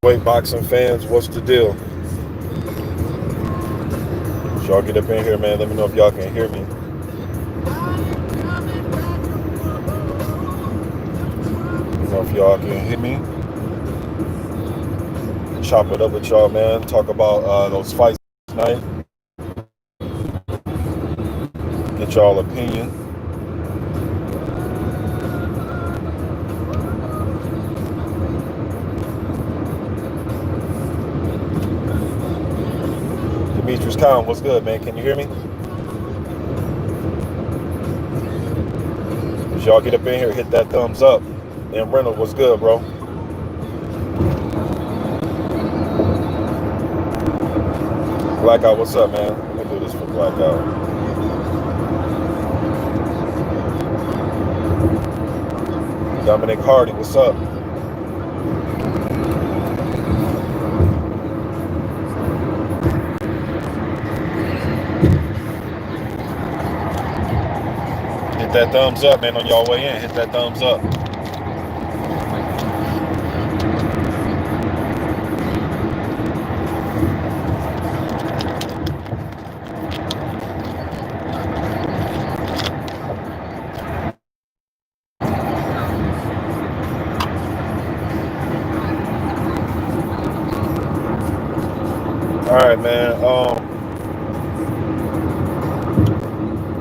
Weight boxing fans, what's the deal? Y'all get up in here, man. Let me know if y'all can hear me. Let me know if y'all can hear me. Chop it up with y'all, man. Talk about those fights tonight. Get y'all opinion. Demetrius Khan, what's good, man? Can you hear me? If y'all get up in here, hit that thumbs up. And Reynolds, what's good, bro? Blackout, what's up, man? Let me do this for Blackout. Dominic Hardy, what's up? Hit that thumbs up, man, on y'all way in. Hit that thumbs up. All right, man.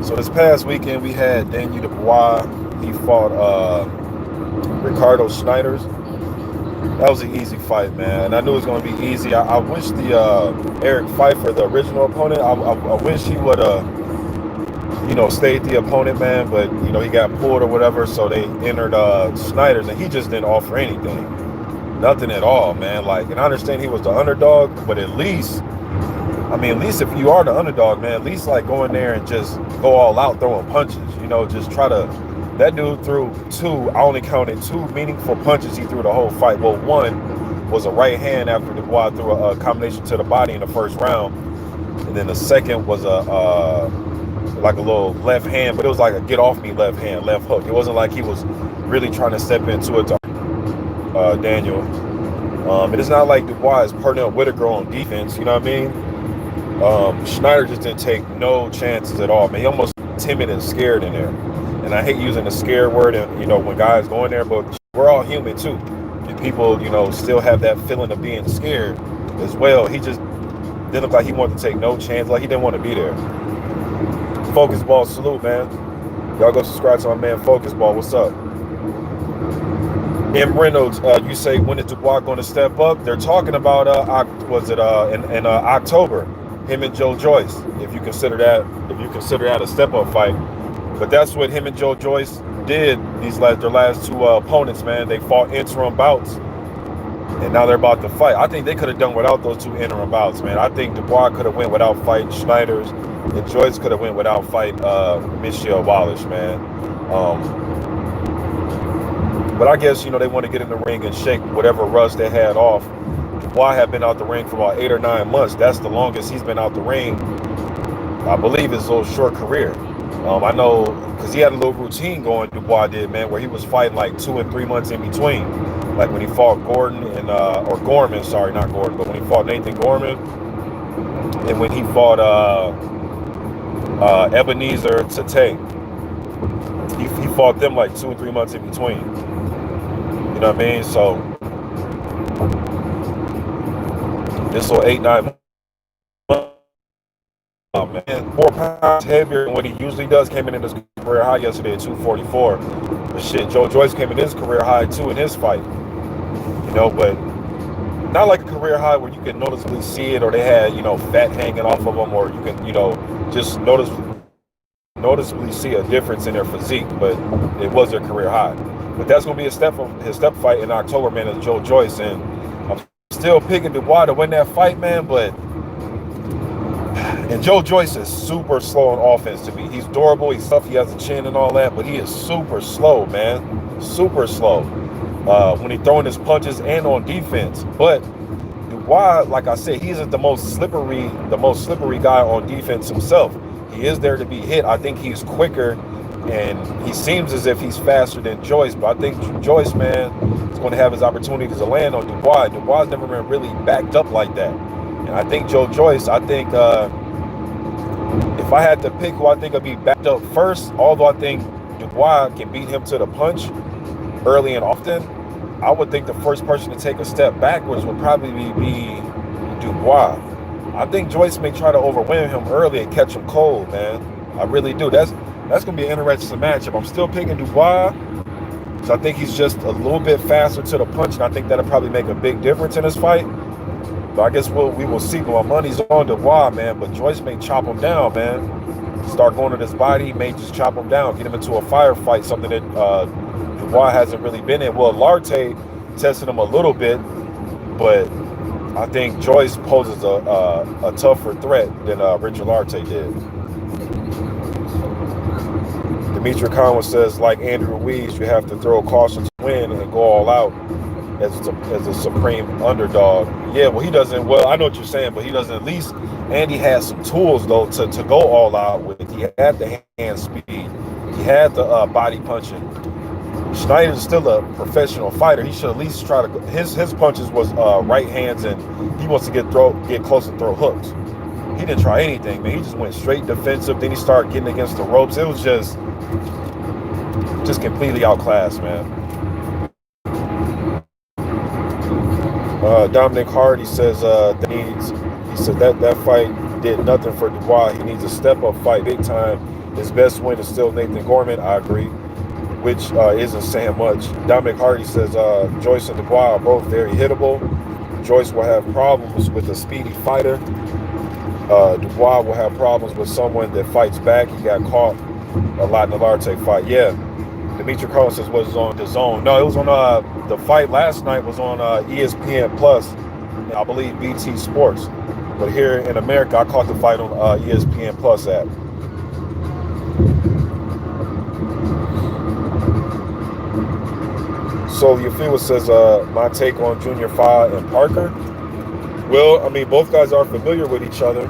So this past weekend we had Daniel Dubois. He fought Ricardo Schneiders. That was an easy fight, man. I knew it was going to be easy. I wish the Eric Pfeiffer, the original opponent, I wish he would stayed the opponent, man. But he got pulled or whatever, so they entered Schneiders, and he just didn't offer anything, nothing at all, man. Like, and I understand he was the underdog, but at least if you are the underdog, man, at least like go in there and just go all out throwing punches. Just try to. That dude threw two. I only counted two meaningful punches he threw the whole fight. Well, one was a right hand after Dubois threw a combination to the body in the first round, and then the second was like a little left hand, but it was like a get off me left hand, left hook. It wasn't like he was really trying to step into it to Daniel. It is not like Dubois is Pernell Whitaker on defense. You know what I mean? Schneider just didn't take no chances at all, man. He almost timid and scared in there. And I hate using the scared word, and when guys go in there, but we're all human too. And people, still have that feeling of being scared as well. He just didn't look like he wanted to take no chance, like he didn't want to be there. Focus Ball, salute, man. Y'all go subscribe to my man Focus Ball. What's up? M. Reynolds, you say when is Dubois going to step up? They're talking about in October, him and Joe Joyce. If you consider that a step up fight, but that's what him and Joe Joyce did their last two opponents, man. They fought interim bouts, and now they're about to fight. I think they could have done without those two interim bouts, man. I think Dubois could have went without fighting Schneiders, and Joyce could have went without fighting Michelle Wallace, man. But I guess, they want to get in the ring and shake whatever rust they had off. Dubois had been out the ring for about 8 or 9 months. That's the longest he's been out the ring, I believe, his little short career. I know because he had a little routine going, Dubois did, man, where he was fighting like 2 and 3 months in between. Like when he fought Gordon or Gorman, sorry, not Gordon, but when he fought Nathan Gorman, and when he fought Ebenezer Tate. He fought them like 2 or 3 months in between. You know what I mean? So this little 8, 9 months, oh man, 4 pounds heavier than what he usually does. Came in his career high yesterday at 244. But shit, Joe Joyce came in his career high too in his fight. But not like a career high where you can noticeably see it, or they had fat hanging off of them, or you can just noticeably see a difference in their physique. But it was their career high. But that's going to be his step fight in October, man, is Joe Joyce. And I'm still picking Dubois to win that fight, man. And Joe Joyce is super slow on offense to me. He's durable, he's tough, he has a chin and all that, but he is super slow, man. Super slow when he's throwing his punches and on defense. But Dubois, like I said, he's the most slippery guy on defense himself. He is there to be hit. I think he's quicker and he seems as if he's faster than Joyce. But I think Joyce, man, is going to have his opportunities to land on Dubois. Dubois never been really backed up like that, and I think Joyce. I think if I had to pick who I think would be backed up first, although I think Dubois can beat him to the punch early and often, I would think the first person to take a step backwards would probably be Dubois. I think Joyce may try to overwhelm him early and catch him cold, man. I really do. That's going to be an interesting matchup. I'm still picking Dubois, so I think he's just a little bit faster to the punch, and I think that'll probably make a big difference in this fight. But I guess we will see. But my money's on Dubois, man. But Joyce may chop him down, man. Start going to his body, may just chop him down, get him into a firefight, something that Dubois hasn't really been in. Well, Larte tested him a little bit, but I think Joyce poses a tougher threat than Richard Larte did. Dimitri Conway says, like Andrew Ruiz, you have to throw caution to win and go all out as a supreme underdog. Yeah, well, he doesn't. Well, I know what you're saying, but he doesn't. At least Andy has some tools though to go all out with. He had the hand speed, he had the body punching. Schneiders is still a professional fighter. He should at least try to. His punches was right hands, and he wants to get close and throw hooks. He didn't try anything, man. He just went straight defensive. Then he started getting against the ropes. It was just completely outclassed, man. Dominic Hardy says that fight did nothing for Dubois. He needs a step-up fight big time. His best win is still Nathan Gorman. I agree, which isn't saying much. Dominic Hardy says Joyce and Dubois are both very hittable. Joyce will have problems with a speedy fighter. Dubois will have problems with someone that fights back. He got caught a lot in the Larte fight. Yeah. Dimitri Carl says was on the zone. No, it was on the fight last night was on ESPN Plus, and I believe BT Sports. But here in America, I caught the fight on ESPN Plus app. So Yafua says, my take on Junior Fa and Parker. Well, I mean, both guys are familiar with each other.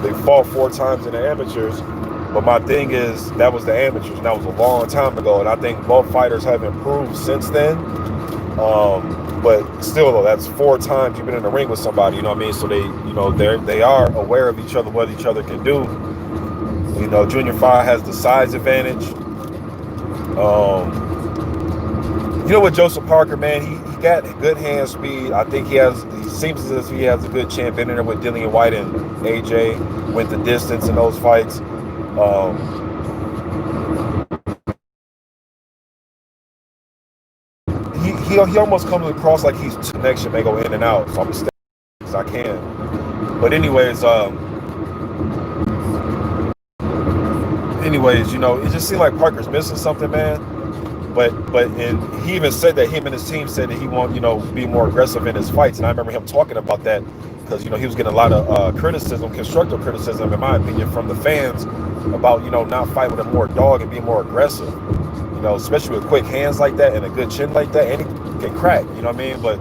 They fought 4 times in the amateurs. But my thing is, that was the amateurs, and that was a long time ago. And I think both fighters have improved since then. But still, though, that's 4 times you've been in the ring with somebody. You know what I mean? So they are aware of each other, what each other can do. You know, Junior Fa has the size advantage. You know what, Joseph Parker, man, he got good hand speed. I think he seems as if he has a good chance in there with Dillian White and AJ. Went the distance in those fights. He almost comes across like his connection may go in and out, so I'm as as I can. But anyways, you know, it just seemed like Parker's missing something, man. But he even said that him and his team said that he want, you know, be more aggressive in his fights, and I remember him talking about that because, you know, he was getting a lot of criticism, constructive criticism, in my opinion, from the fans about, you know, not fighting with a more dog and being more aggressive, you know, especially with quick hands like that and a good chin like that, and he can crack, you know what I mean? But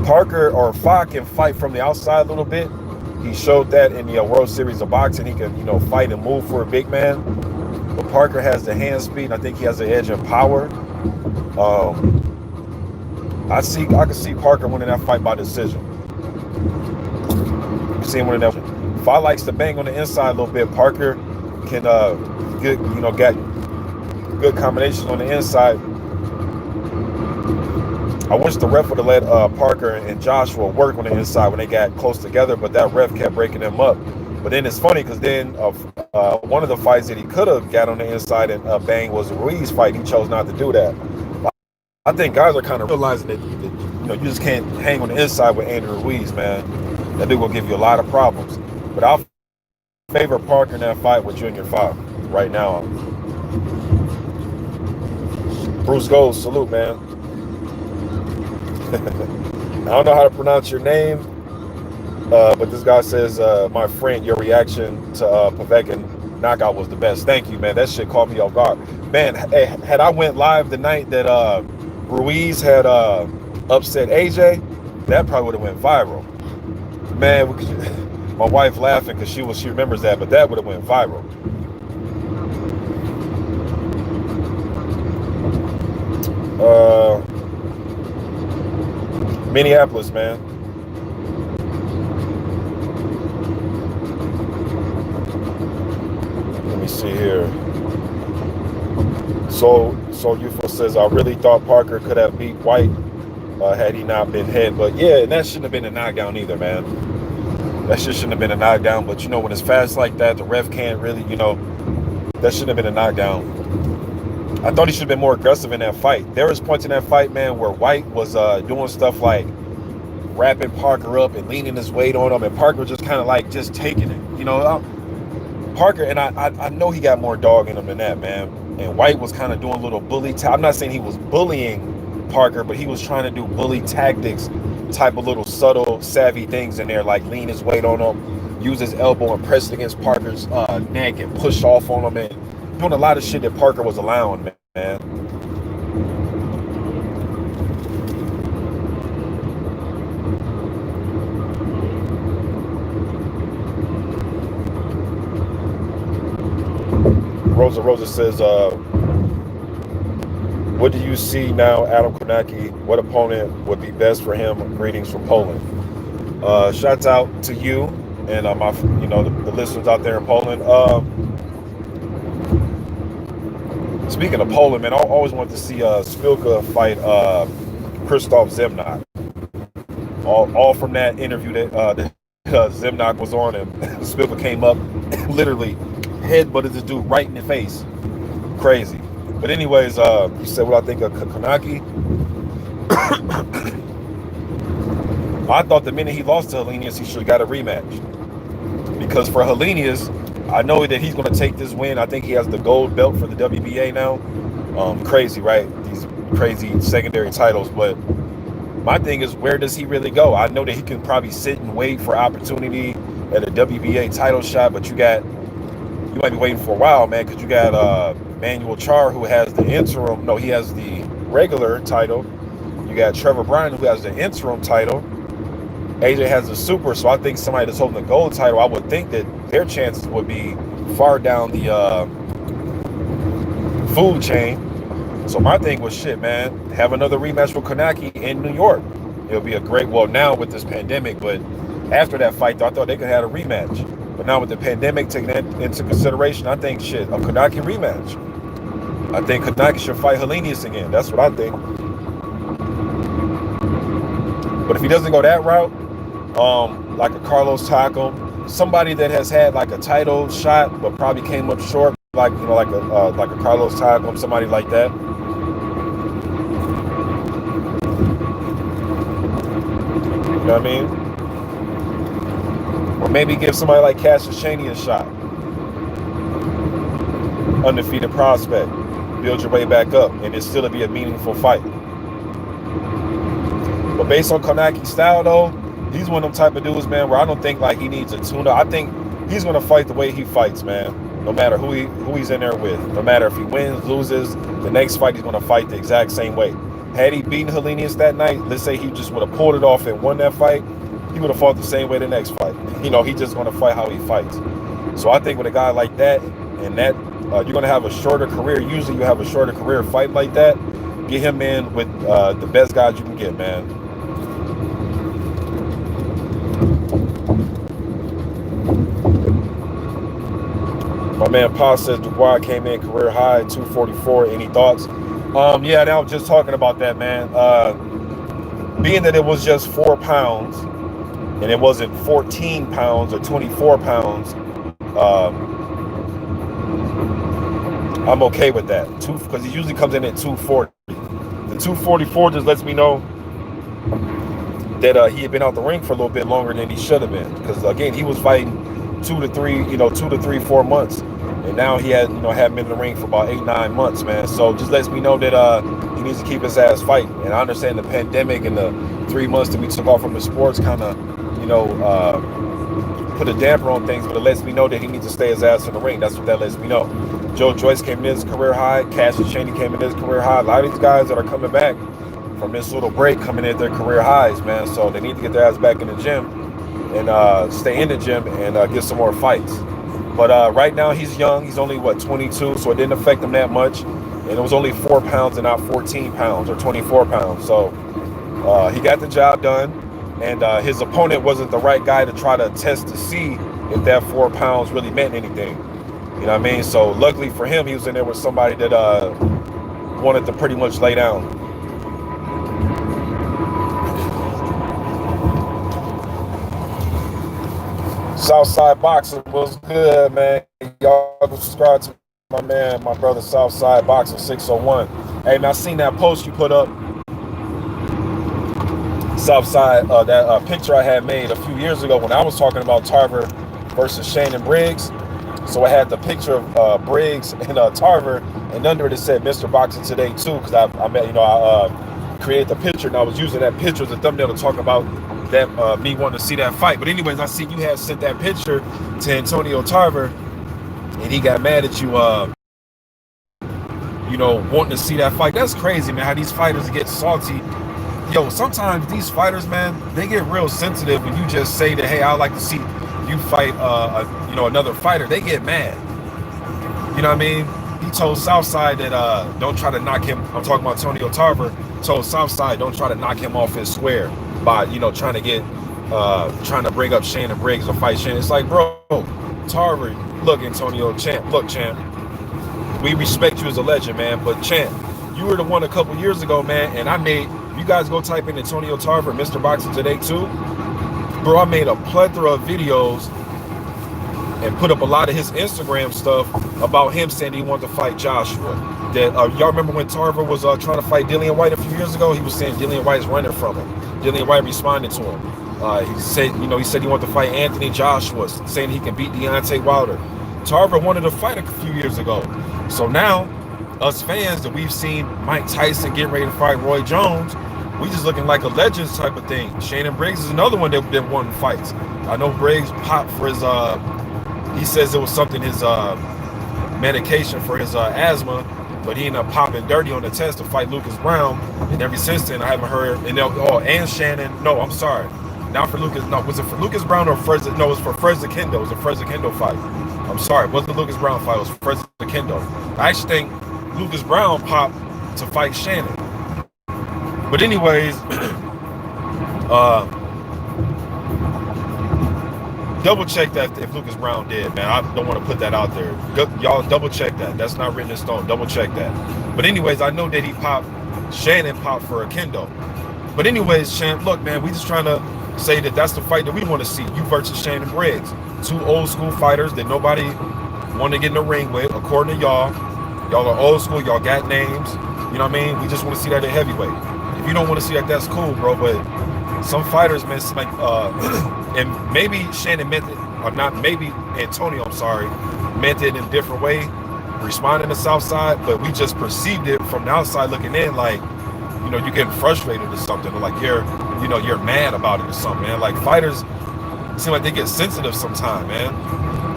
Parker or Fa can fight from the outside a little bit. He showed that in the World Series of Boxing. He can, you know, fight and move for a big man. But Parker has the hand speed, and I think he has the edge in power. I can see Parker winning that fight by decision. You see him winning that. Fa likes to bang on the inside a little bit. Parker can get good combinations on the inside. I wish the ref would have let Parker and Joshua work on the inside when they got close together, but that ref kept breaking them up. But then it's funny because then one of the fights that he could have got on the inside and bang was a Ruiz fight. He chose not to do that. I think guys are kind of realizing that you know, you just can't hang on the inside with Andrew Ruiz, man. That dude will give you a lot of problems. But I'll favor Parker in that fight with Junior Fa right now. Bruce Gold, salute, man. I don't know how to pronounce your name, but this guy says, my friend, your reaction to Povetkin knockout was the best. Thank you, man. That shit caught me off guard. Man, had I went live the night that Ruiz had upset AJ, that probably would have went viral. Man, My wife laughing because she remembers that, but that would have went viral. Minneapolis, man. Let me see here. So Youthful says, I really thought Parker could have beat White had he not been hit. But yeah, and that shouldn't have been a knockdown either, man. That shit shouldn't have been a knockdown. But you know, when it's fast like that, the ref can't really, that shouldn't have been a knockdown. I thought he should have been more aggressive in that fight. There was points in that fight, man, where White was doing stuff like wrapping Parker up and leaning his weight on him, and Parker was just kind of like just taking it. Parker, and I know he got more dog in him than that, man. And White was kind of doing a little bully. I'm not saying he was bullying Parker, but he was trying to do bully tactics, type of little subtle, savvy things in there, like lean his weight on him, use his elbow and press it against Parker's neck and push off on him, and doing a lot of shit that Parker was allowing, man. Rosa says, what do you see now, Adam Kownacki? What opponent would be best for him? Greetings from Poland. Shouts out to you and my, the listeners out there in Poland. Speaking of Poland, man, I always wanted to see Spilka fight Krzysztof Zimnock. All from that interview that Zimnock was on, and Spilka came up and literally headbutted this dude right in the face. Crazy. But anyways, you said what I think of Kownacki. I thought the minute he lost to Helenius, he should have got a rematch. Because for Helenius, I know that he's going to take this win. I think he has the gold belt for the WBA now. Crazy, right? These crazy secondary titles. But my thing is, where does he really go? I know that he can probably sit and wait for opportunity at a WBA title shot, but you might be waiting for a while, man, because you got Manuel Char, who has the interim. No, he has the regular title. You got Trevor Bryan, who has the interim title. AJ has the super. So I think somebody that's holding the gold title, I would think that their chances would be far down the food chain. So my thing was, shit, man, have another rematch with Kownacki in New York. It'll be a great, well, now with this pandemic, but after that fight, though, I thought they could have a rematch. But now with the pandemic taking that into consideration, I think, shit, a Kownacki rematch. I think Kownacki should fight Helenius again. That's what I think. But if he doesn't go that route, like a Carlos Takam, somebody that has had like a title shot but probably came up short, like like a Carlos Takam, somebody like that. You know what I mean? Or maybe give somebody like Cassius Chaney a shot. Undefeated prospect. Build your way back up, and it still be a meaningful fight. But based on Kownacki's style, though, he's one of them type of dudes, man, where I don't think like he needs a tune-up. I think he's gonna fight the way he fights, man. No matter who he's in there with. No matter if he wins, loses, the next fight he's gonna fight the exact same way. Had he beaten Helenius that night, let's say he just would have pulled it off and won that fight, he would have fought the same way the next fight. He's just gonna fight how he fights. So I think with a guy like that, and that you're gonna have a shorter career. Usually you have a shorter career fight like that. Get him in with the best guys you can get, man. My man Pa says Dubois came in career high 244. Any thoughts? Yeah, I was just talking about that, man. Being that it was just 4 pounds and it wasn't 14 pounds or 24 pounds, I'm okay with that. Because he usually comes in at 240. The 244 just lets me know that he had been out the ring for a little bit longer than he should have been. Because again, he was fighting 2 to 3, 4 months, and now he had hadn't been in the ring for about 8-9 months, man. So just lets me know that he needs to keep his ass fighting. And I understand the pandemic and the 3 months that we took off from the sports kind of put a damper on things, but it lets me know that he needs to stay his ass in the ring. That's what that lets me know. Joe Joyce came in his career high. Cassius Chaney came in his career high. A lot of these guys that are coming back from this little break coming in at their career highs, man. So they need to get their ass back in the gym and stay in the gym and get some more fights. But right now he's young. He's only, what, 22, so it didn't affect him that much. And it was only 4 pounds and not 14 pounds or 24 pounds. So he got the job done. And his opponent wasn't the right guy to try to test to see if that 4 pounds really meant anything. You know what I mean? So luckily for him, he was in there with somebody that wanted to pretty much lay down. Southside Boxing was good, man. Y'all go subscribe to my man, my brother Southside Boxing 601. Hey, man, I seen that post you put up, Southside, that picture I had made a few years ago when I was talking about Tarver versus Shannon Briggs. So I had the picture of Briggs and Tarver, and under it it said Mr. Boxing Today too, because I created the picture and I was using that picture as a thumbnail to talk about that me wanting to see that fight. But anyways, I see you had sent that picture to Antonio Tarver, and he got mad at you, wanting to see that fight. That's crazy, man. How these fighters get salty. Yo, sometimes these fighters, man, they get real sensitive when you just say that, hey, I'd like to see you fight, another fighter. They get mad. You know what I mean? He told Southside that don't try to knock him. I'm talking about Antonio Tarver. Told Southside don't try to knock him off his square by trying to bring up Shannon Briggs or fight Shannon. It's like, bro, Tarver, look, Antonio, champ, we respect you as a legend, man, but champ, you were the one a couple years ago, man, and I made, you guys go type in Antonio Tarver, Mr. Boxing Today too, bro, I made a plethora of videos and put up a lot of his Instagram stuff about him saying he wanted to fight Joshua. That y'all remember when Tarver was trying to fight Dillian White a few years ago? He was saying Dillian White's running from him. Dillian White responded to him. He said he wanted to fight Anthony Joshua, saying he can beat Deontay Wilder. Tarver wanted to fight a few years ago. So now, us fans that we've seen Mike Tyson getting ready to fight Roy Jones, we just looking like a Legends type of thing. Shannon Briggs is another one that been wanting fights. I know Briggs popped for his, he says it was something, his medication for his asthma, but he ended up popping dirty on the test to fight Lucas Brown. And ever since then, I haven't heard, and Shannon, no, I'm sorry. Not for Lucas, no, was it for Lucas Brown or Freza? No, it was for Freza Kendo. It was a Freza Kendo fight. I'm sorry, it wasn't the Lucas Brown fight, it was Freza Kendo. I actually think Lucas Brown popped to fight Shannon. But anyways, double check that if Lucas Brown did, man. I don't want to put that out there. Y'all double check that. That's not written in stone. Double check that. But anyways, I know that Shannon popped for a kendo. But anyways, Champ, look, man, we just trying to say that that's the fight that we want to see. You versus Shannon Briggs. Two old school fighters that nobody want to get in the ring with, according to y'all. Y'all are old school. Y'all got names. You know what I mean? We just want to see that at heavyweight. If you don't want to see that, that's cool, bro. But some fighters, man, like, and maybe Shannon meant it, or not, maybe Antonio, I'm sorry, meant it in a different way, responding to Southside, but we just perceived it from the outside looking in, like, you're getting frustrated or something, or like you're mad about it or something, man. Like, fighters seem like they get sensitive sometimes, man.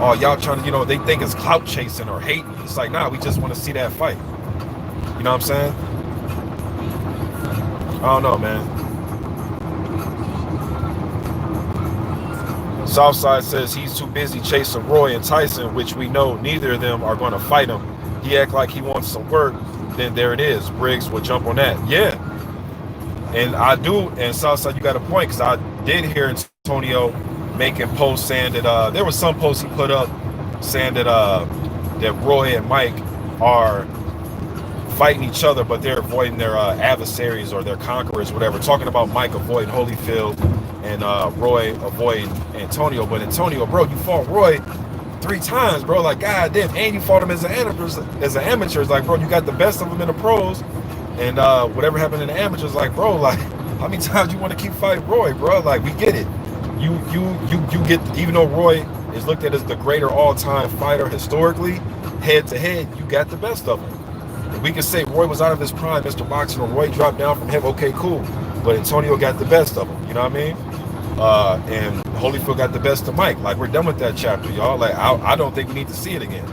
Oh, y'all trying to, they think it's clout chasing or hating. It's like, nah, we just want to see that fight. You know what I'm saying? I don't know, man. Southside says he's too busy chasing Roy and Tyson, which we know neither of them are going to fight him. He act like he wants some work, then there it is. Briggs will jump on that. Yeah. And I do, and Southside, you got a point, because I did hear Antonio making posts saying that there was some posts he put up saying that that Roy and Mike are fighting each other, but they're avoiding their adversaries or their conquerors, whatever. Talking about Mike avoiding Holyfield and Roy avoiding Antonio. But Antonio, bro, you fought Roy 3 times, bro. Like, goddamn, and you fought him as an amateur. It's like, bro, you got the best of them in the pros, and whatever happened in the amateurs, like, bro, like, how many times you want to keep fighting Roy, bro? Like, we get it. You get, even though Roy is looked at as the greater all-time fighter historically, head to head, you got the best of him. If we can say Roy was out of his prime, Mr. Boxing, or Roy dropped down from him, okay, cool. But Antonio got the best of him, you know what I mean? And Holyfield got the best of Mike. Like, we're done with that chapter, y'all. Like, I don't think we need to see it again.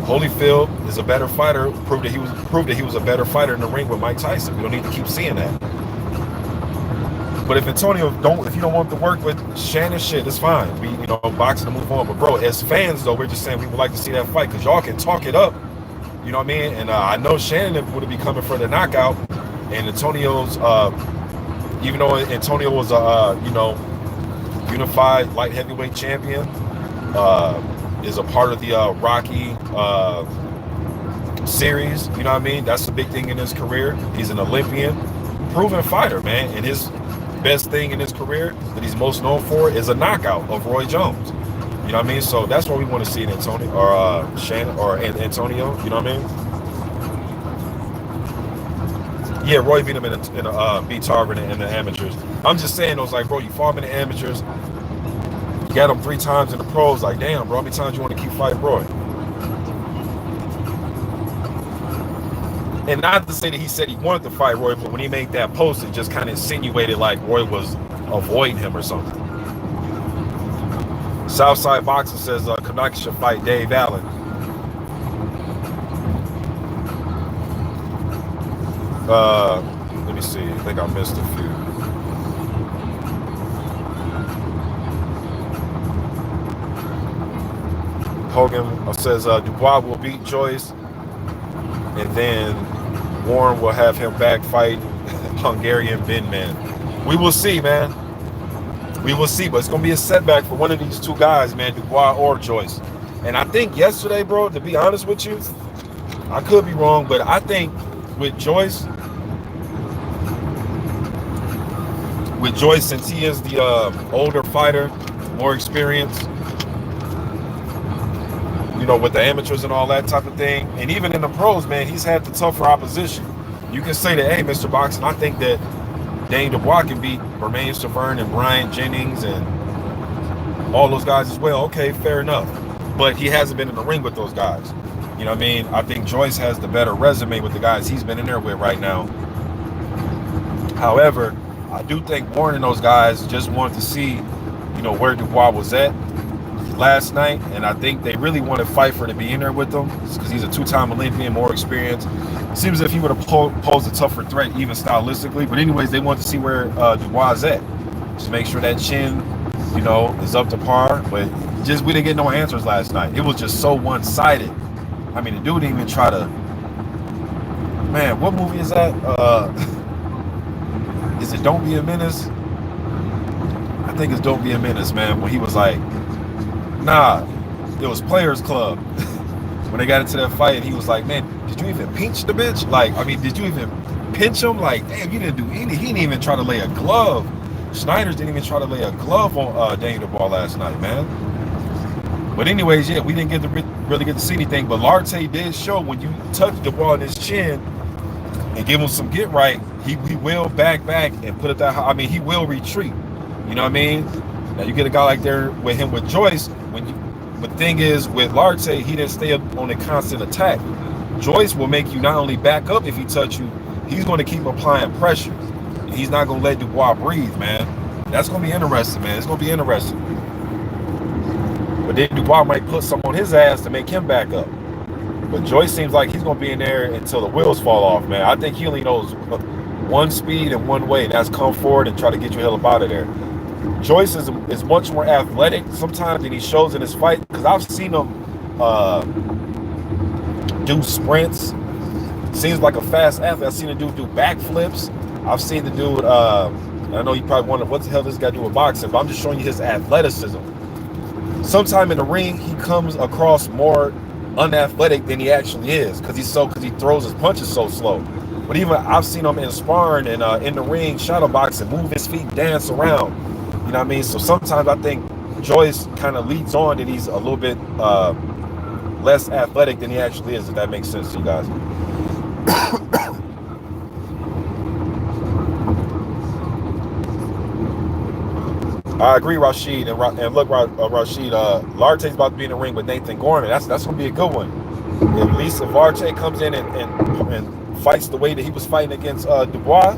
Holyfield is a better fighter, proved that he was a better fighter in the ring with Mike Tyson. We don't need to keep seeing that. But if Antonio if you don't want to work with Shannon, shit, it's fine. We, boxing to move on. But bro, as fans though, we're just saying we would like to see that fight because y'all can talk it up. You know what I mean? And I know Shannon would be coming for the knockout, and Antonio's, even though Antonio was a unified light heavyweight champion, is a part of the Rocky series. You know what I mean? That's the big thing in his career. He's an Olympian, proven fighter, man, and his best thing in his career that he's most known for is a knockout of Roy Jones. You know what I mean? So that's what we want to see in Antonio or Shannon or Antonio. You know what I mean? Yeah, Roy beat him beat Tarver in the amateurs. I'm just saying, I was like, bro, you fought him in the amateurs. You got him 3 times in the pros. Like, damn, bro, how many times you want to keep fighting Roy? And not to say that he said he wanted to fight Roy, but when he made that post, it just kind of insinuated like Roy was avoiding him or something. Southside Boxer says Kownacki should fight Dave Allen. Let me see. I think I missed a few. Hogan says Dubois will beat Joyce, and then Warren will have him back fight Hungarian bin man. We will see, man. We will see, but it's going to be a setback for one of these two guys, man, Dubois or Joyce. And I think yesterday, bro, to be honest with you, I could be wrong, but I think with Joyce, since he is the older fighter, more experienced, with the amateurs and all that type of thing, and even in the pros, man, he's had the tougher opposition. You can say that, hey, Mr. Boxing, I think that Dane Dubois can beat Romain Stavern and Brian Jennings and all those guys as well. Okay, fair enough. But he hasn't been in the ring with those guys. You know what I mean? I think Joyce has the better resume with the guys he's been in there with right now. However, I do think Warren and those guys just wanted to see, where Dubois was at last night, and I think they really wanted Pfeiffer to be in there with them because he's a 2-time Olympian, more experienced. It seems as if he would have posed a tougher threat even stylistically, but anyways, they want to see where Dubois is at, just make sure that chin, is up to par. But just we didn't get no answers last night. It was just so one-sided. I mean, the dude didn't even try to, man, what movie is that? Is it Don't Be a Menace? I think it's Don't Be a Menace, man, when he was like, nah, it was Players Club. When they got into that fight, and he was like, man, did you even pinch the bitch? Like, I mean, did you even pinch him? Like, damn, you didn't do any. He didn't even try to lay a glove. Schneiders didn't even try to lay a glove on Dane Dubois last night, man. But anyways, yeah, we didn't get to really get to see anything. But Larte did show when you touch Dubois on his chin and give him some get right, he will back and put it that high. I mean, he will retreat. You know what I mean? Now you get a guy like there with him with Joyce. But the thing is, with Larte, he didn't stay up on a constant attack. Joyce will make you not only back up if he touch you, he's going to keep applying pressure. And he's not going to let Dubois breathe, man. That's going to be interesting, man. It's going to be interesting. But then Dubois might put some on his ass to make him back up. But Joyce seems like he's going to be in there until the wheels fall off, man. I think he only knows one speed and one way, and that's come forward and try to get you hell up out of there. Joyce is much more athletic sometimes than he shows in his fight, because I've seen him do sprints. Seems like a fast athlete. I've seen the dude do backflips. I've seen the dude, I know you probably wonder what the hell this guy do with boxing, but I'm just showing you his athleticism. Sometime in the ring, he comes across more unathletic than he actually is, because he throws his punches so slow. But even I've seen him in sparring and in the ring, shadow boxing, move his feet, dance around. You know what I mean? So sometimes I think Joyce kind of leads on that he's a little bit less athletic than he actually is, if that makes sense to you guys. I agree, Rashid. And look, Rashid, Larte's about to be in the ring with Nathan Gorman. That's going to be a good one. At least if Larte comes in and fights the way that he was fighting against Dubois,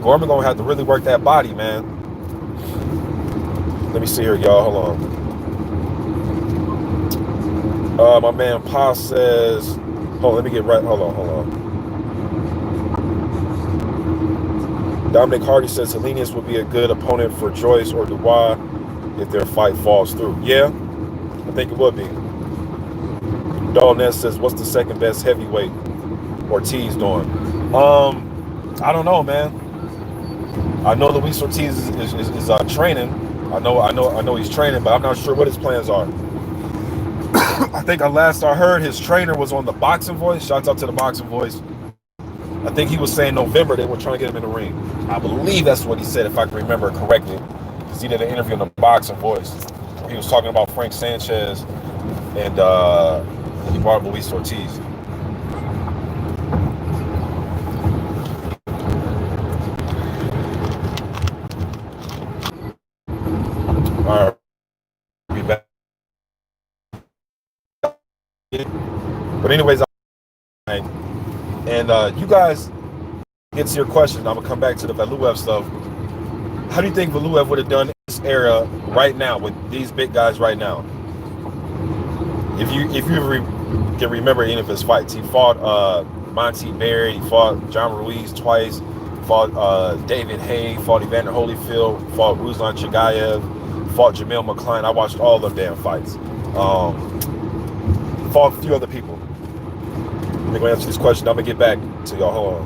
Gorman going to have to really work that body, man. Let me see here, y'all. Hold on. My man Pa says, hold on, let me get right. Hold on. Dominic Hardy says Helenius would be a good opponent for Joyce or Dubois if their fight falls through. Yeah, I think it would be. Dahl Ness says, what's the second best heavyweight Ortiz doing? I don't know, man. I know Luis Ortiz is training. I know he's training, but I'm not sure what his plans are. I think last I heard, his trainer was on the Boxing Voice. Shouts out to the Boxing Voice. I think he was saying November they were trying to get him in the ring. I believe that's what he said, if I can remember correctly, because he did an interview on the Boxing Voice. He was talking about Frank Sanchez, and he brought up Luis Ortiz. All right, be back. But anyways, and you guys get to your question. I'm gonna come back to the Valuev stuff. How do you think Valuev would have done this era right now with these big guys right now? If you can remember any of his fights, he fought Monty Barrett, he fought John Ruiz twice, fought David Haye, fought Evander Holyfield, fought Ruslan Chagayev, fought Jamil McCline. I watched all of them damn fights. Fought a few other people. I'm gonna answer this question. I'm gonna get back to y'all. Hold on.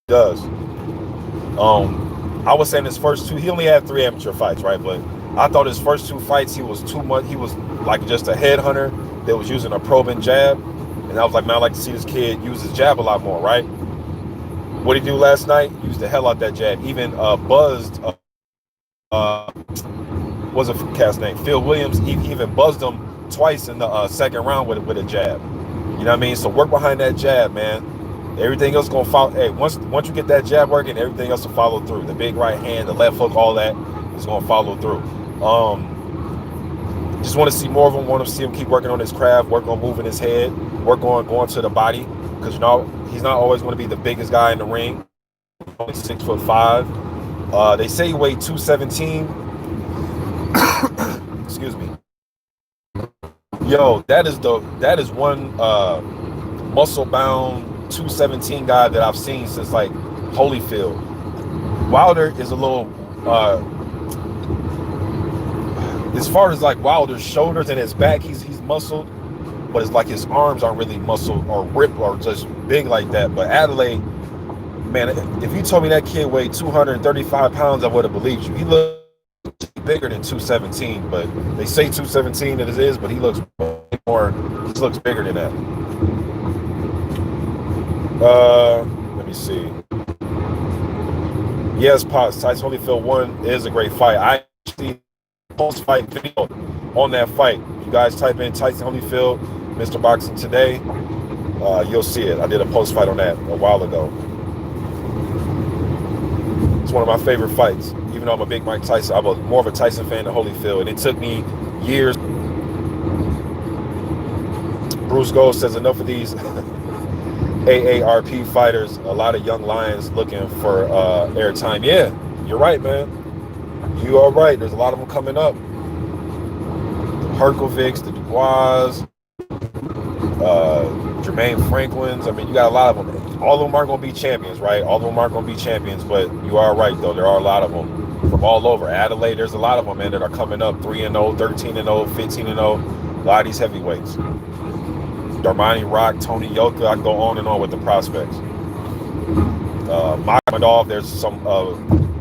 Does. I was saying his first two, he only had 3 amateur fights, right? But I thought his first 2 fights, he was too much. He was like just a headhunter that was using a probing jab. And I was like, man, I'd like to see this kid use his jab a lot more, right? What did he do last night? Used the hell out that jab. Even buzzed, what's a cat's name? Phil Williams. He even buzzed him twice in the second round with a jab. You know what I mean? So work behind that jab, man. Everything else gonna follow. Hey, once you get that jab working, everything else will follow through. The big right hand, the left hook, all that is gonna follow through. Just want to see more of him. Want to see him keep working on his craft, work on moving his head, work on going to the body. Because he's not always going to be the biggest guy in the ring. Only 6'5". They say he weighed 217. Excuse me. Yo, that is one muscle bound 217 guy that I've seen since like Holyfield. Wilder is a little as far as like Wilder's shoulders and his back, he's muscled, but it's like his arms aren't really muscled or ripped or just big like that. But Adelaide, man, if you told me that kid weighed 235 pounds, I would have believed you. He looks bigger than 217, but they say 217 it is, but he looks more, he looks bigger than that. Let me see. Yes, Pots, Tyson Holyfield 1 is a great fight. I actually post-fight video on that fight. You guys type in Tyson Holyfield, Mr. Boxing Today, you'll see it. I did a post-fight on that a while ago. It's one of my favorite fights. Even though I'm a big Mike Tyson, I'm more of a Tyson fan than Holyfield, and it took me years. Bruce Gold says enough of these AARP fighters, a lot of young lions looking for airtime. Yeah, you're right, man. You are right. There's a lot of them coming up. The Herkovics, the Dubois, Jermaine Franklin's. I mean, you got a lot of them. All of them aren't going to be champions, right? All of them aren't going to be champions, but you are right, though. There are a lot of them from all over. Adelaide, there's a lot of them, man, that are coming up 3-0, 13-0, 15-0. A lot of these heavyweights. Darmani Rock, Tony Yoka, I can go on and on with the prospects. Magomedov, there's some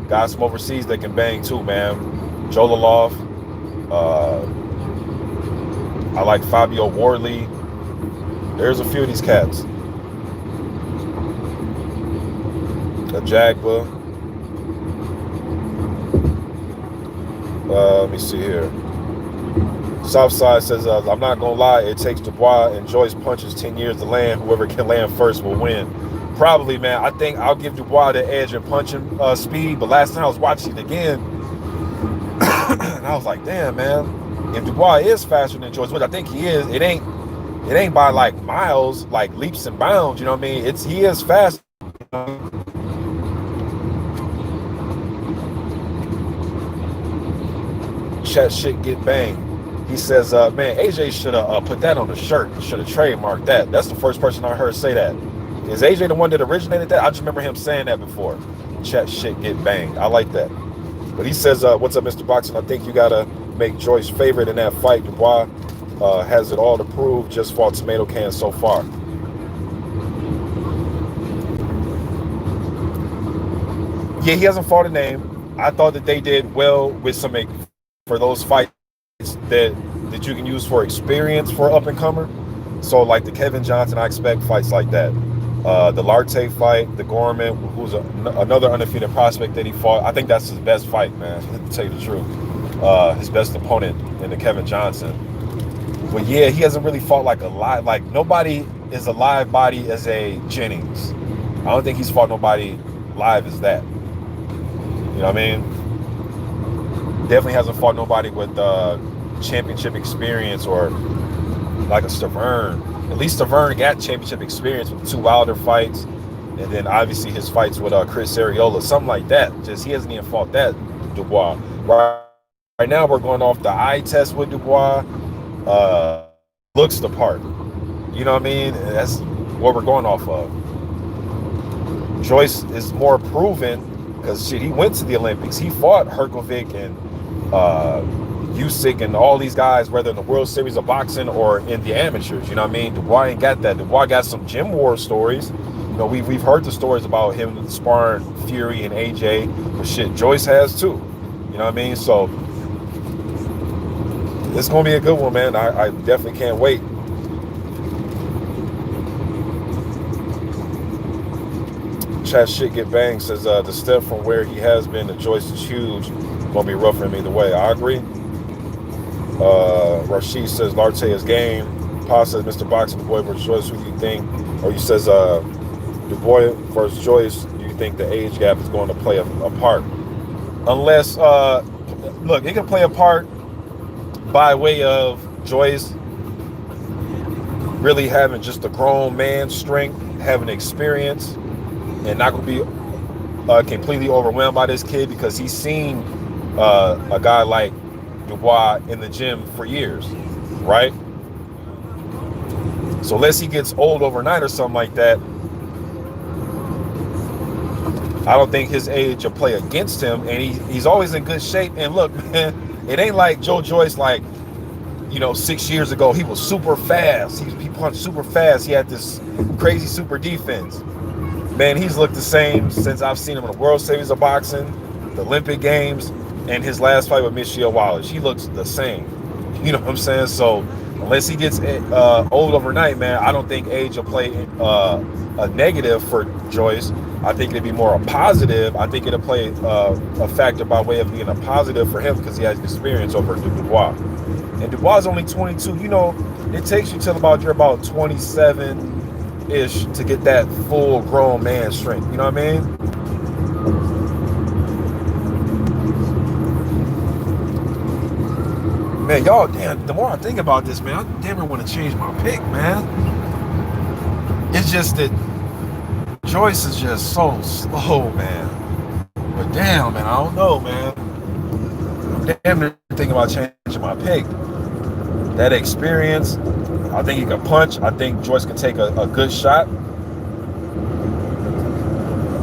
guys from overseas that can bang too, man. Jolalov, I like Fabio Wardley. There's a few of these cats. Jagba. Let me see here. Southside says, I'm not going to lie, it takes Dubois and Joyce punches 10 years to land. Whoever can land first will win. Probably, man. I think I'll give Dubois the edge in punching speed, but last time I was watching it again, and I was like, damn, man, if Dubois is faster than Joyce, which I think he is, it ain't by like miles, like leaps and bounds, you know what I mean? He is fast. Chat shit get banged. He says, man, AJ should have put that on the shirt. Should have trademarked that. That's the first person I heard say that. Is AJ the one that originated that? I just remember him saying that before. Chat shit get banged. I like that. But he says, what's up, Mr. Boxing? I think you got to make Joyce favorite in that fight. Dubois has it all to prove. Just fought tomato cans so far. Yeah, he hasn't fought a name. I thought that they did well with some for those fights that you can use for experience for up and comer. So like the Kevin Johnson, I expect fights like that. The Larte fight, the Gorman, who's another undefeated prospect that he fought. I think that's his best fight, man, to tell you the truth. His best opponent in the Kevin Johnson. But yeah, he hasn't really fought like a live, like nobody is a live body as a Jennings. I don't think he's fought nobody live as that. You know what I mean? Definitely hasn't fought nobody with championship experience or like a Stavern. At least Stavern got championship experience with 2 Wilder fights, and then obviously his fights with Chris Arreola, something like that. Just he hasn't even fought that, Dubois. Right now we're going off the eye test with Dubois. Looks the part. You know what I mean? That's what we're going off of. Joyce is more proven because shit, he went to the Olympics. He fought Herkovic and Usyk and all these guys, whether in the World Series of Boxing or in the amateurs. You know what I mean? Dubois ain't got that. Dubois got some gym war stories. You know, we've heard the stories about him sparring Fury and AJ, but shit, Joyce has too. You know what I mean? So it's gonna be a good one, man. I definitely can't wait. Chat shit get banged says the step from where he has been to Joyce is huge. Gonna be rough for him either way. I agree. Rashid says Larte is game. Pa says Mr. Boxing Boy versus Joyce. Who do you think? Or you says Dubois versus Joyce. Do you think the age gap is going to play a part? Unless look, it can play a part by way of Joyce really having just a grown man strength, having experience, and not going to be completely overwhelmed by this kid because he's seen a guy like Dubois in the gym for years, right? So unless he gets old overnight or something like that, I don't think his age will play against him, and he's always in good shape. And look, man, it ain't like Joe Joyce, like, you know, 6 years ago, he was super fast. He punched super fast. He had this crazy super defense. Man, he's looked the same since I've seen him in the World Series of Boxing, the Olympic Games, and his last fight with Michelle Wallace. He looks the same. You know what I'm saying? So unless he gets old overnight, man, I don't think age will play a negative for Joyce. I think it'd be more a positive. I think it'll play a factor by way of being a positive for him because he has experience over Dubois. And Dubois is only 22. You know, it takes you till you're about 27-ish to get that full grown man strength. You know what I mean? Man, y'all, damn, the more I think about this, man, I damn near want to change my pick, man. It's just that Joyce is just so slow, man. But damn, man, I don't know, man. I'm damn near thinking about changing my pick. That experience, I think he can punch. I think Joyce can take a good shot.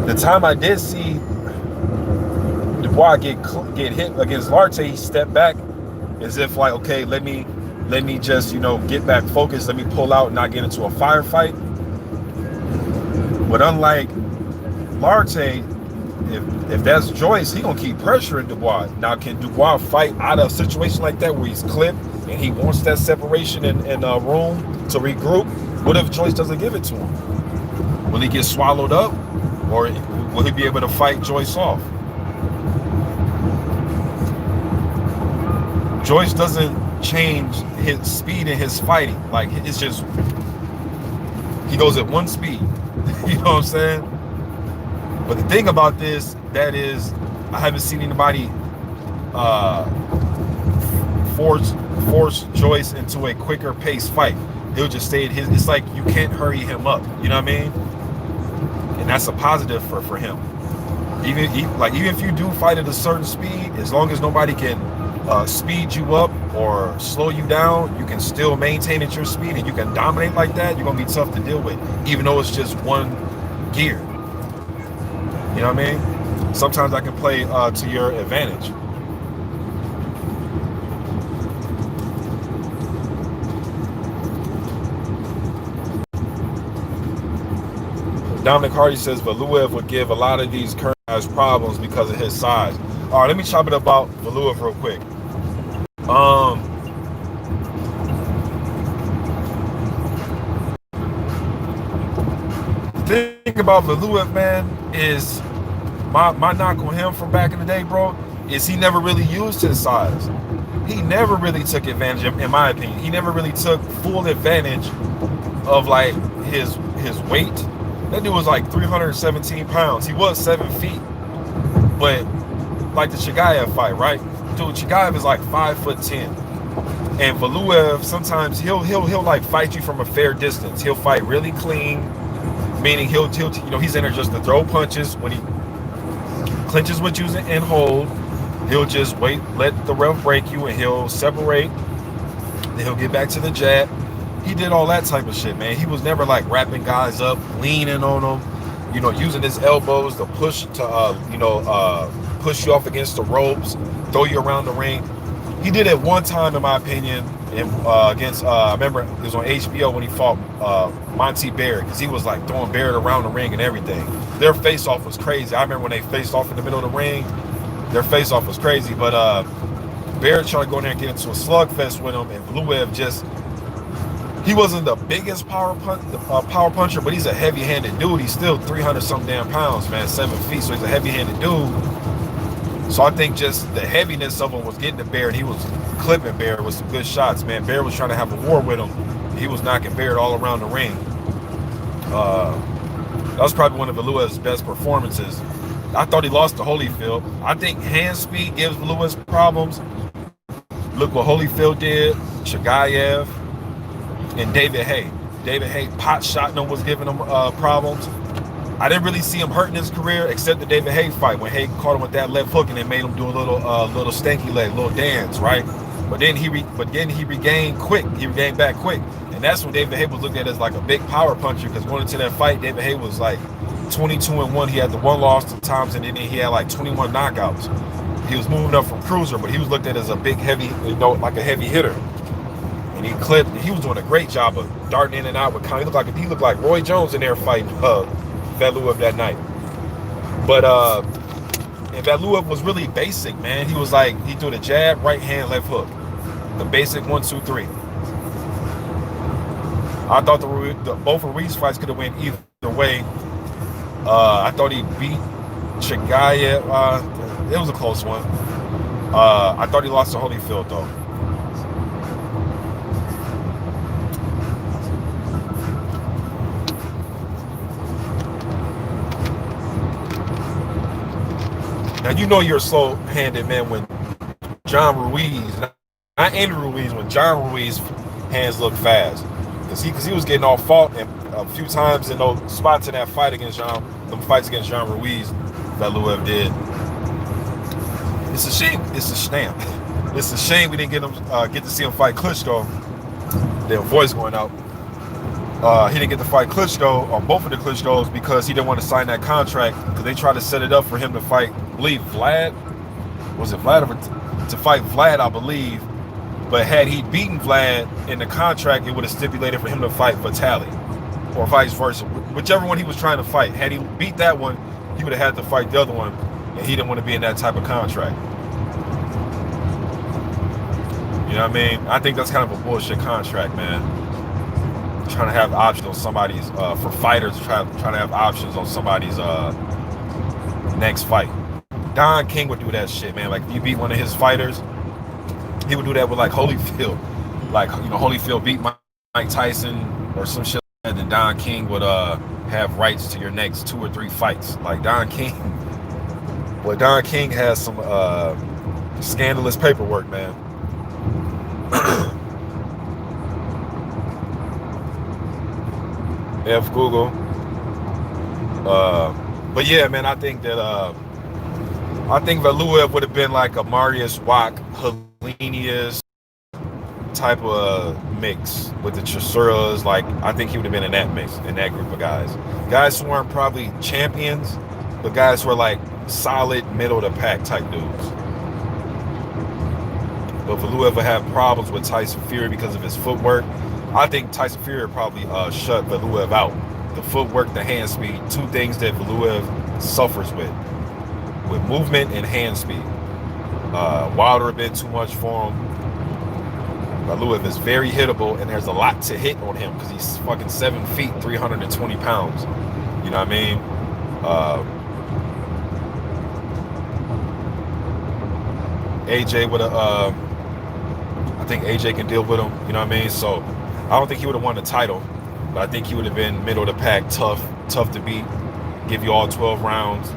The time I did see Dubois get hit against Larte, he stepped back as if like, okay, let me just, you know, get back focused. Let me pull out and not get into a firefight. But unlike Larte, if that's Joyce, he gonna keep pressuring Dubois. Now, can Dubois fight out of a situation like that where he's clipped and he wants that separation and room to regroup? What if Joyce doesn't give it to him? Will he get swallowed up, or will he be able to fight Joyce off? Joyce doesn't change his speed in his fighting. Like, it's just, he goes at one speed. You know what I'm saying? But the thing about this, that is, I haven't seen anybody force Joyce into a quicker pace fight. He'll just stay at his, it's like you can't hurry him up. You know what I mean? And that's a positive for him. Even if you do fight at a certain speed, as long as nobody can speed you up or slow you down, you can still maintain at your speed and you can dominate like that, you're gonna be tough to deal with, even though it's just one gear. You know what I mean? Sometimes I can play to your advantage. Dominic Hardy says Valuev would give a lot of these current guys problems because of his size. All right, let me chop it about Valuev real quick. The thing about Valuev, man, is my knock on him from back in the day, bro, is he never really used his size. He never really took advantage of, in my opinion, he never really took full advantage of like his weight. That dude was like 317 pounds. He was 7 feet. But like the Chigayev fight, right? Dude, Chigayev is like 5'10". And Valuev, sometimes he'll like fight you from a fair distance. He'll fight really clean, meaning he'll you know, he's in there just to throw punches. When he clinches with you and hold, he'll just wait, let the ref break you, and he'll separate. Then he'll get back to the jab. He did all that type of shit, man. He was never like wrapping guys up, leaning on them, you know, using his elbows to push to, push you off against the ropes, throw you around the ring. He did it one time, in my opinion, against, I remember it was on HBO when he fought Monty Barrett, because he was like throwing Barrett around the ring and everything. Their face-off was crazy. I remember when they faced off in the middle of the ring, their face-off was crazy. But Barrett tried to go in there and get into a slugfest with him, and Valuev just, he wasn't the biggest power puncher, but he's a heavy-handed dude. He's still 300-something damn pounds, man, 7 feet, so he's a heavy-handed dude. So I think just the heaviness of him was getting to Barrett. He was clipping Barrett with some good shots, man. Barrett was trying to have a war with him. He was knocking Barrett all around the ring. That was probably one of Valuev's best performances. I thought he lost to Holyfield. I think hand speed gives Valuev problems. Look what Holyfield did, Chigayev, and David Haye. David Haye pot shotting him was giving him problems. I didn't really see him hurting his career except the David Haye fight when Haye caught him with that left hook and they made him do a little stanky leg, little dance, right? But then he regained quick. He regained back quick, and that's when David Haye was looked at as like a big power puncher, because going into that fight, David Haye was like 22-1. He had the one loss to Thompson, and then he had like 21 knockouts. He was moving up from cruiser, but he was looked at as a big, heavy, you know, like a heavy hitter. And he clipped. He was doing a great job of darting in and out with Kownacki. He looked like Roy Jones in there fighting Valuev that night. But and Valuev was really basic, man. He was like, he threw the jab, right hand, left hook, the basic 1, 2, 3. I thought both Ruiz fights could have went either way. I thought he beat Chigayev. It was a close one. I thought he lost to Holyfield though. Now, you know you're slow-handed, man, when John Ruiz, not Andrew Ruiz, when John Ruiz hands look fast. Because he was getting off fault and a few times in those spots in that fight against them fights against John Ruiz, Valuev did. It's a shame. It's a stamp. It's a shame we didn't get to see him fight Klitschko. Their voice going out. He didn't get to fight Klitschko on both of the Klitschkos because he didn't want to sign that contract, because they tried to set it up for him to fight, I believe, Vlad. Was it Vlad? To fight Vlad, I believe. But had he beaten Vlad in the contract, it would have stipulated for him to fight Vitali, or vice versa. Whichever one he was trying to fight. Had he beat that one, he would have had to fight the other one, and he didn't want to be in that type of contract. You know what I mean? I think that's kind of a bullshit contract, man. Trying to have options on somebody's for fighters, trying to have options on somebody's next fight. Don King would do that shit, man. Like, if you beat one of his fighters, he would do that with like Holyfield. Like, you know, Holyfield beat Mike Tyson or some shit, and then Don King would have rights to your next 2 or 3 fights. Like Don King. Well, Don King has some scandalous paperwork, man. F Google. But yeah, man, I think that Valuev would have been like a Mariusz Wach, leaniest type of mix with the Chasuras. Like, I think he would have been in that mix, in that group of guys. Guys who aren't probably champions, but guys who are like solid middle of the pack type dudes. But Valuev would have problems with Tyson Fury because of his footwork. I think Tyson Fury probably shut Valuev out. The footwork, the hand speed, two things that Valuev suffers with movement and hand speed. Wilder a bit too much for him. Valuev is very hittable, and there's a lot to hit on him because he's fucking 7 feet, 320 pounds. You know what I mean? AJ would have, I think AJ can deal with him. You know what I mean? So I don't think he would have won the title, but I think he would have been middle of the pack, tough to beat, give you all 12 rounds.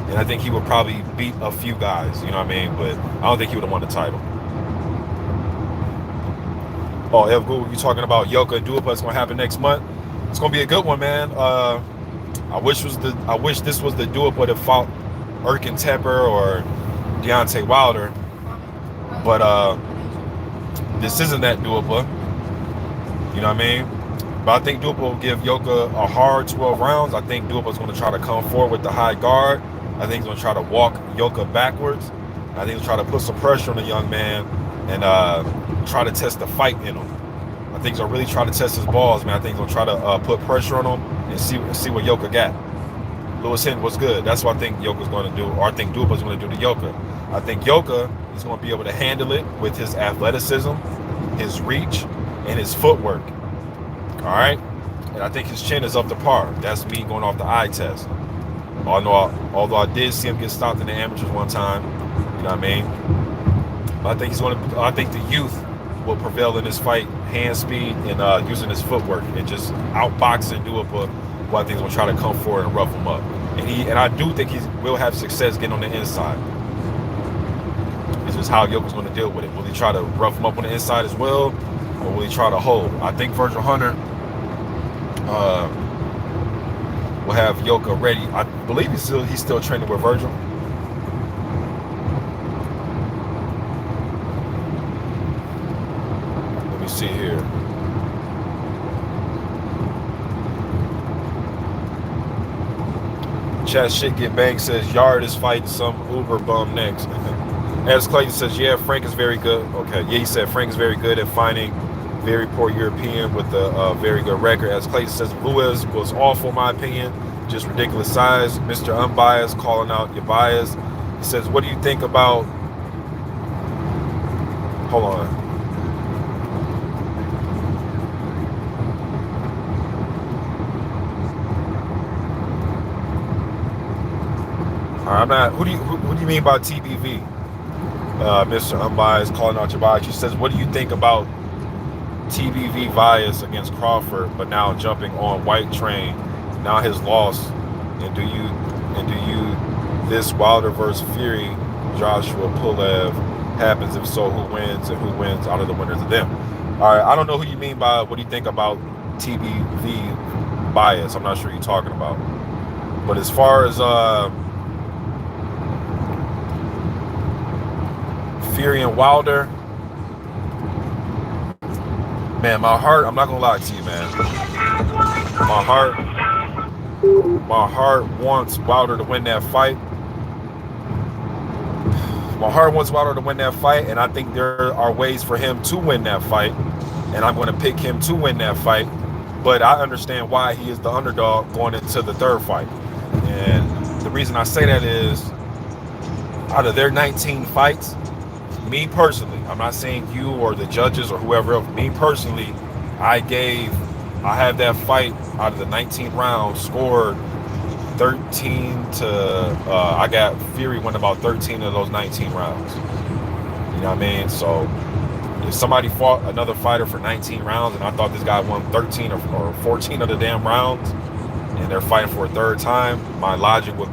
And I think he would probably beat a few guys, you know what I mean? But I don't think he would have won the title. Oh, Ev Google, you talking about Yoka and Dubois? It's gonna happen next month. It's gonna be a good one, man. I wish this was the Dubois that fought Erkin Tepper or Deontay Wilder, but this isn't that Dubois. You know what I mean? But I think Dubois will give Yoka a hard 12 rounds. I think Dubois is going to try to come forward with the high guard. I think he's going to try to walk Yoka backwards. I think he'll try to put some pressure on the young man and try to test the fight in him. I think he's going to really try to test his balls, man. I think he's going to try to put pressure on him and see what Yoka got. Lewis Hinton was good. That's what I think Yoka's going to do, or I think Dubois is going to do to Yoka. I think Yoka is going to be able to handle it with his athleticism, his reach, and his footwork. All right? And I think his chin is up to par. That's me going off the eye test. Although I did see him get stopped in the amateurs one time. You know what I mean? But I think the youth will prevail in this fight. Hand speed and using his footwork and just outboxing Dubois. Who I think is going to try to come forward and rough him up. And I do think he will have success getting on the inside. It's just how Yoka's going to deal with it. Will he try to rough him up on the inside as well, or will he try to hold? I think Virgil Hunter will have Yoka ready. I believe he's still training with Virgil. Let me see here. Chat shit get banged says Yard is fighting some Uber bum next. As Clayton says, yeah, Frank is very good. Okay, yeah, he said Frank is very good at finding very poor European with a very good record. As Clayton says, Lewis was awful in my opinion, just ridiculous size. Mr. Unbiased calling out your bias. He says, what do you think about? Hold on. I'm not. Who do you mean by TBV? Mr. Unbiased calling out your bias. He says, what do you think about TBV bias against Crawford, but now jumping on White Train? Now his loss, and do you this Wilder versus Fury, Joshua Pulev happens? If so, who wins and who wins out of the winners of them? All right, I don't know who you mean by what do you think about TBV bias. I'm not sure who you're talking about. But as far as Fury and Wilder, man, my heart, I'm not gonna lie to you, man. My heart wants Wilder to win that fight. My heart wants Wilder to win that fight, and I think there are ways for him to win that fight, and I'm going to pick him to win that fight. But I understand why he is the underdog going into the third fight. And the reason I say that is, out of their 19 fights, me personally, I'm not saying you or the judges or whoever else, me personally, I had that fight out of the 19 rounds scored 13 to, I got Fury win about 13 of those 19 rounds. You know what I mean? So if somebody fought another fighter for 19 rounds and I thought this guy won 13 or 14 of the damn rounds and they're fighting for a third time, my logic would,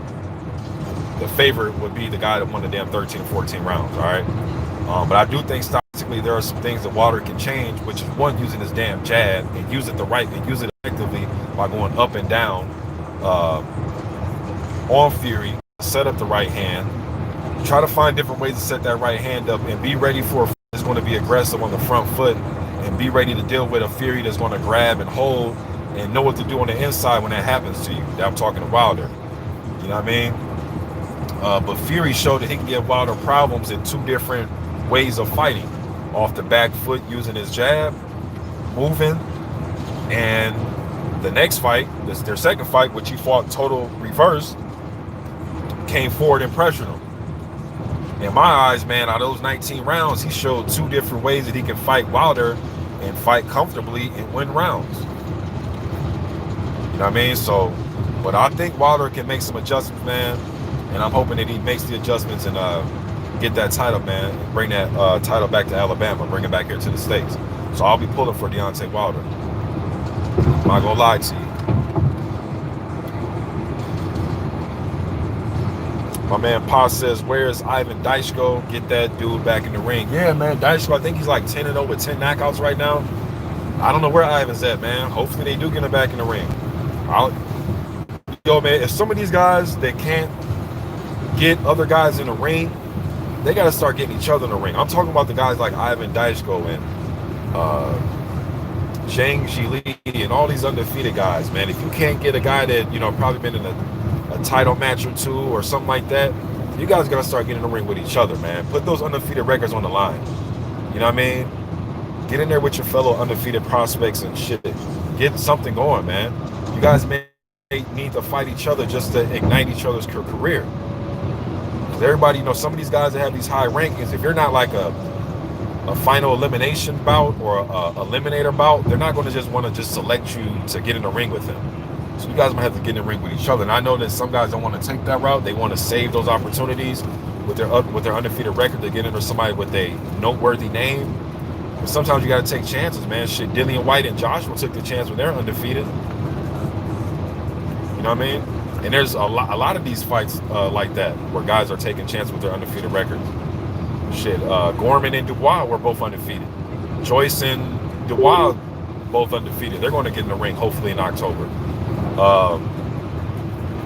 the favorite would be the guy that won the damn 13 or 14 rounds, all right? But I do think stylistically there are some things that Wilder can change, which is one, using his damn jab and use it effectively by going up and down on Fury, set up the right hand, Try to find different ways to set that right hand up and be ready for a fight that's going to be aggressive on the front foot, and be ready to deal with a Fury that's going to grab and hold and know what to do on the inside when that happens to you. I'm talking to Wilder. You know what I mean? But Fury showed that he can give Wilder problems in two different ways of fighting. Off the back foot using his jab, moving, and the next fight, their second fight, which he fought total reverse, came forward and pressured him. In my eyes, man, out of those 19 rounds, he showed two different ways that he can fight Wilder and fight comfortably and win rounds. You know what I mean? So, but I think Wilder can make some adjustments, man, and I'm hoping that he makes the adjustments and get that title, man, and bring that title back to Alabama, bring it back here to the States. So I'll be pulling for Deontay Wilder. I'm not gonna lie to you. My man Pa says, where's Ivan Daichko? Get that dude back in the ring. Yeah, man, Daichko, I think he's like 10-0 with 10 knockouts right now. I don't know where Ivan's at, man. Hopefully they do get him back in the ring. Yo, man, if some of these guys, they can't get other guys in the ring, they got to start getting each other in the ring. I'm talking about the guys like Ivan Daichko and Zhang Zhili and all these undefeated guys, man. If you can't get a guy that, you know, probably been in a title match or two or something like that, you guys got to start getting in the ring with each other, man. Put those undefeated records on the line. You know what I mean? Get in there with your fellow undefeated prospects and shit. Get something going, man. You guys may need to fight each other just to ignite each other's career. Everybody, you know, some of these guys that have these high rankings, if you're not like a final elimination bout or a eliminator bout, they're not going to just want to just select you to get in the ring with them. So you guys might have to get in the ring with each other. And I know that some guys don't want to take that route. They want to save those opportunities with their undefeated record to get into somebody with a noteworthy name. But sometimes you got to take chances, man. Shit, Dillian White and Joshua took the chance when they're undefeated. You know what I mean? And there's a lot of these fights like that where guys are taking chances with their undefeated records. Shit, Gorman and Dubois were both undefeated. Joyce and Dubois both undefeated. They're going to get in the ring hopefully in October.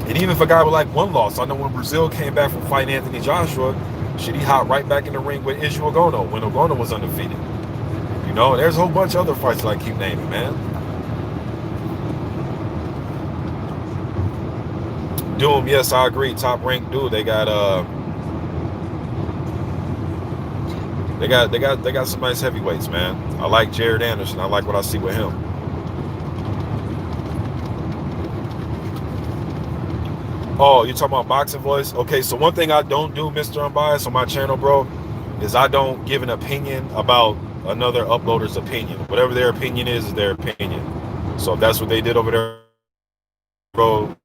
And even if a guy with like one loss, I know when Brazil came back from fighting Anthony Joshua, shit, he hopped right back in the ring with Israel Ogono when Ogono was undefeated. You know, there's a whole bunch of other fights that I keep naming, man. Doom, yes, I agree. Top ranked dude. They got some nice heavyweights, man. I like Jared Anderson. I like what I see with him. Oh, you're talking about boxing voice? Okay, so one thing I don't do, Mr. Unbiased, on my channel, bro, is I don't give an opinion about another uploader's opinion. Whatever their opinion is their opinion. So if that's what they did over there, bro,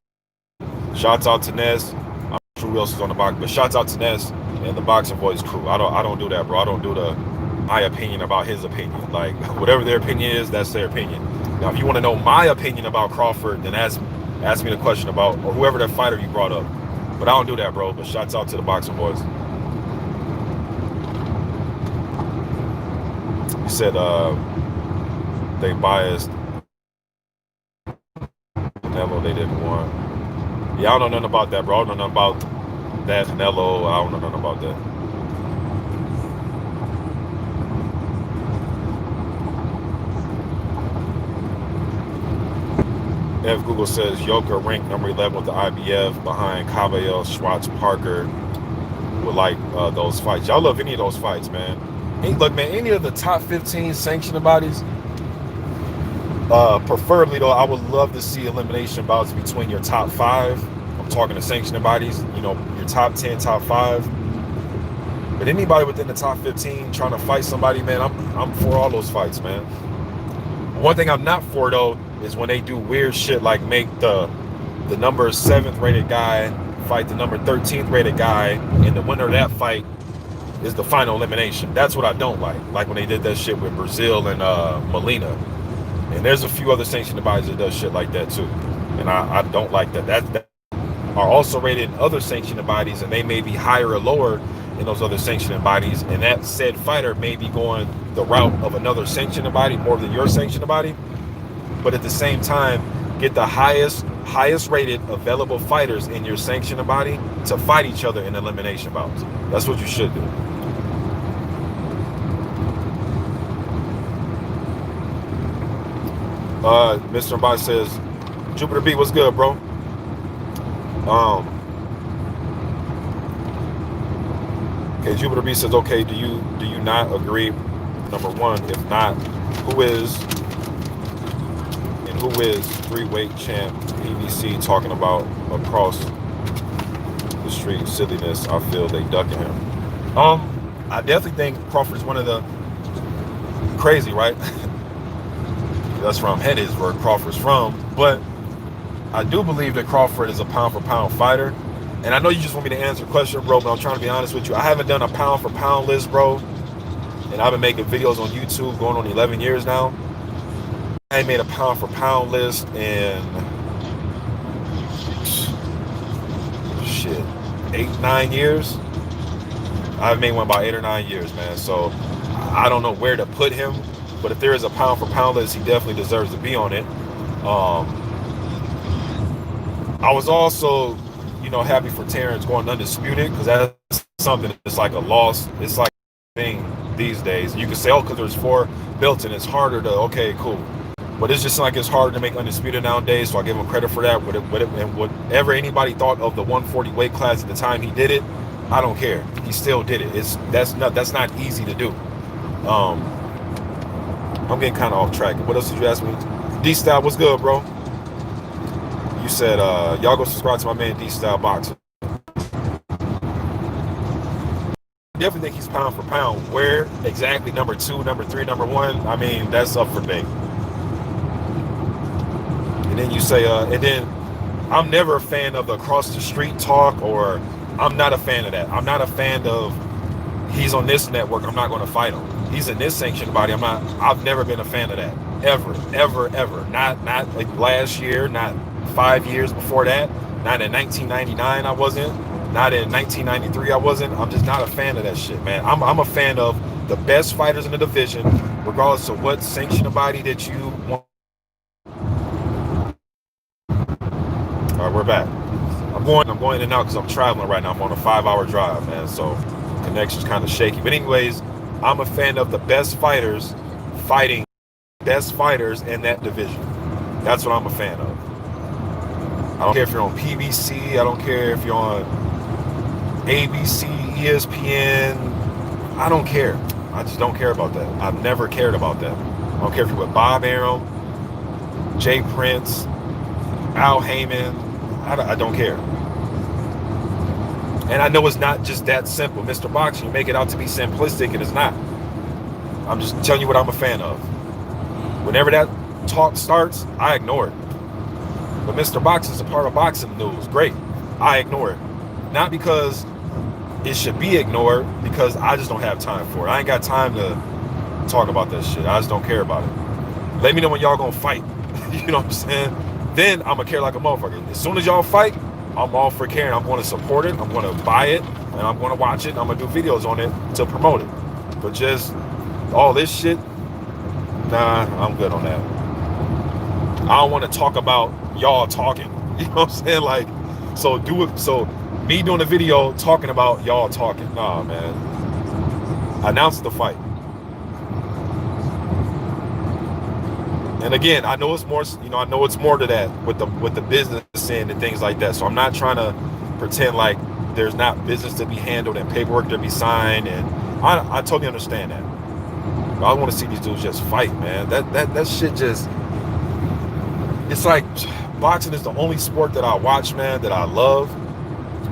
shouts out to Ness. I'm not sure who else is on the box, but shouts out to Ness and the Boxing Voice crew. I don't do that, bro. I don't do my opinion about his opinion. Like, whatever their opinion is, that's their opinion. Now, if you want to know my opinion about Crawford, then ask me the question about, or whoever that fighter you brought up. But I don't do that, bro. But shouts out to the Boxing Boys. You said they biased Canelo, they didn't want. Yeah, I don't know nothing about that, bro. I don't know nothing about that Canelo. I don't know nothing about that. F. Google says Yoka ranked number 11 with the IBF behind Caballero, Schwartz, Parker. Would like those fights. Y'all love any of those fights, man. Look, man, any of the top 15 sanctioning bodies, preferably though, I would love to see elimination bouts between your top 5. I'm talking to sanctioning bodies, you know, your top 10, top 5. But anybody within the top 15 trying to fight somebody, man, I'm for all those fights, man. One thing I'm not for though is when they do weird shit like make the number 7th rated guy fight the number 13th rated guy, and the winner of that fight is the final elimination. That's what I don't like. Like when they did that shit with Brazil and Molina. And there's a few other sanctioned bodies that does shit like that too. And I don't like that. That are also rated in other sanctioned bodies, and they may be higher or lower in those other sanctioned bodies. And that said fighter may be going the route of another sanctioned body more than your sanctioned body. But at the same time, Get the highest rated available fighters in your sanctioning body to fight each other in elimination bouts. That's what you should do. Mr. Mbai says, Jupiter B, what's good, bro? Okay, Jupiter B says, okay, do you not agree? Number one, if not, who is 3-weight champ PBC talking about across the street silliness? I feel they ducking him. I definitely think Crawford is one of the crazy, right? That's where I'm headed, is where Crawford's from. But I do believe that Crawford is a pound for pound fighter. And I know you just want me to answer a question, bro, but I'm trying to be honest with you. I haven't done a pound for pound list, bro. And I've been making videos on YouTube going on 11 years now. I ain't made a pound for pound list in 8-9 years. I've made one about 8 or 9 years, man. So I don't know where to put him, but if there is a pound for pound list, he definitely deserves to be on it. I was also, happy for Terrence going undisputed, because that's something that's like a loss. It's like a thing these days. You can say, because there's 4 belts and it's harder to, okay, cool. But it's just like it's harder to make undisputed nowadays, so I give him credit for that. And whatever anybody thought of the 140 weight class at the time he did it, I don't care. He still did it. That's not easy to do. I'm getting kind of off track. What else did you ask me? D-Style, what's good, bro? You said, y'all go subscribe to my man D-Style Boxing. Definitely think he's pound for pound. Where exactly number 2, number 3, number 1, I mean, that's up for debate. And then you say, and then I'm never a fan of the across the street talk, or I'm not a fan of that. I'm not a fan of he's on this network, I'm not going to fight him. He's in this sanctioned body. I've never been a fan of that. Ever. Not like last year, not 5 years before that, not in 1999 I wasn't, not in 1993 I wasn't. I'm just not a fan of that shit, man. I'm a fan of the best fighters in the division, regardless of what sanctioned body that you want. All right, we're back. I'm going in and out because I'm traveling right now. I'm on a 5-hour drive, man, so connection's kind of shaky. But anyways, I'm a fan of the best fighters fighting best fighters in that division. That's what I'm a fan of. I don't care if you're on PBC. I don't care if you're on ABC, ESPN. I don't care. I just don't care about that. I've never cared about that. I don't care if you're with Bob Arum, Jay Prince, Al Heyman. I don't care. And I know it's not just that simple. Mr. Boxing, you make it out to be simplistic, and it's not. I'm just telling you what I'm a fan of. Whenever that talk starts, I ignore it. But Mr. Boxing is a part of boxing news. Great. I ignore it. Not because it should be ignored, because I just don't have time for it. I ain't got time to talk about that shit. I just don't care about it. Let me know when y'all gonna fight. You know what I'm saying? Then I'm gonna care like a motherfucker. As soon as y'all fight, I'm all for caring. I'm going to support it. I'm going to buy it, and I'm going to watch it. I'm going to do videos on it to promote it. But just all this shit, nah, I'm good on that. I don't want to talk about y'all talking. You know what I'm saying? Like, so me doing a video talking about y'all talking. Nah, man. Announce the fight. And again, I know it's more, I know it's more to that with the business end and things like that. So I'm not trying to pretend like there's not business to be handled and paperwork to be signed. And I totally understand that. But I want to see these dudes just fight, man. That shit just, it's like boxing is the only sport that I watch, man, that I love,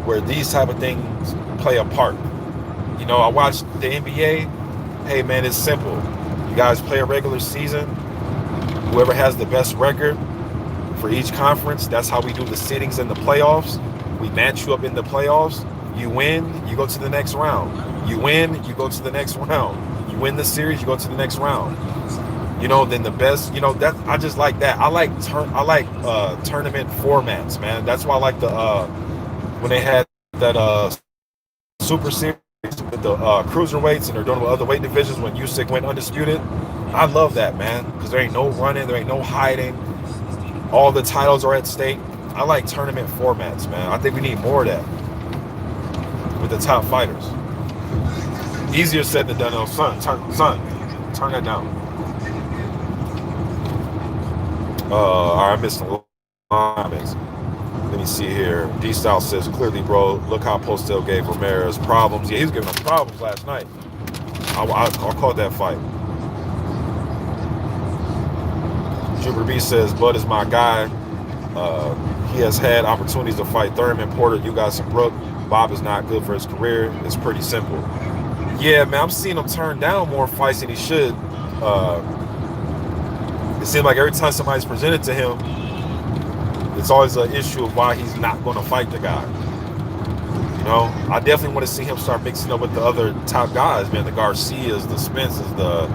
where these type of things play a part. I watch the NBA. Hey, man, it's simple. You guys play a regular season. Whoever has the best record for each conference, that's how we do the sittings in the playoffs. We match you up in the playoffs. You win, you go to the next round. You win, you go to the next round. You win the series, you go to the next round. Then the best, that I just like that. I like tournament formats, man. That's why I like the when they had that super series with the cruiserweights, and they're doing it with other weight divisions when Usyk went undisputed. I love that, man, because there ain't no running, there ain't no hiding. All the titles are at stake. I like tournament formats, man. I think we need more of that with the top fighters. Easier said than done. Son, turn that down. All right, I missed the comments. Let me see here. D-Style says, clearly, bro, look how Postel gave Ramirez problems. Yeah, he was giving him problems last night. I caught that fight. Jupiter B says, Bud is my guy. He has had opportunities to fight Thurman, Porter, you guys, and Brook. Bob is not good for his career. It's pretty simple. Yeah, man, I'm seeing him turn down more fights than he should. It seems like every time somebody's presented to him, it's always an issue of why he's not going to fight the guy. You know, I definitely want to see him start mixing up with the other top guys, man. The Garcias, the Spences, the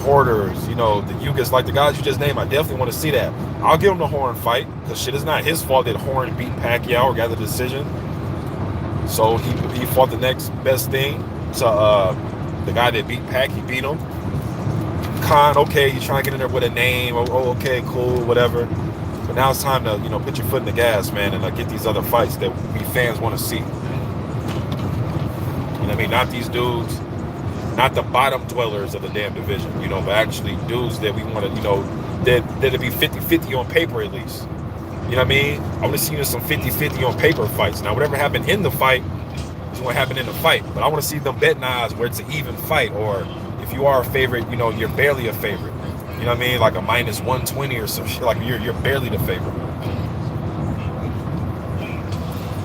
Porters, you know, the Yugas, like the guys you just named. I definitely want to see that. I'll give him the Horn fight, because shit, it's not his fault that Horn beat Pacquiao or got the decision. So he fought the next best thing to the guy that beat Pac. He beat him. Khan, okay, you trying to get in there with a name. Oh, okay, cool, whatever. But now it's time to, you know, put your foot in the gas, man, and get these other fights that we fans want to see. You know what I mean? Not these dudes, not the bottom dwellers of the damn division, you know, but actually dudes that we want to, you know, that'll be 50-50 on paper at least. You know what I mean? I want to see some 50-50 on paper fights. Now, whatever happened in the fight is what happened in the fight. But I want to see them betting odds where it's an even fight, or if you are a favorite, you know, you're barely a favorite. You know what I mean? Like a minus 120 or some shit. Like you're barely the favorite.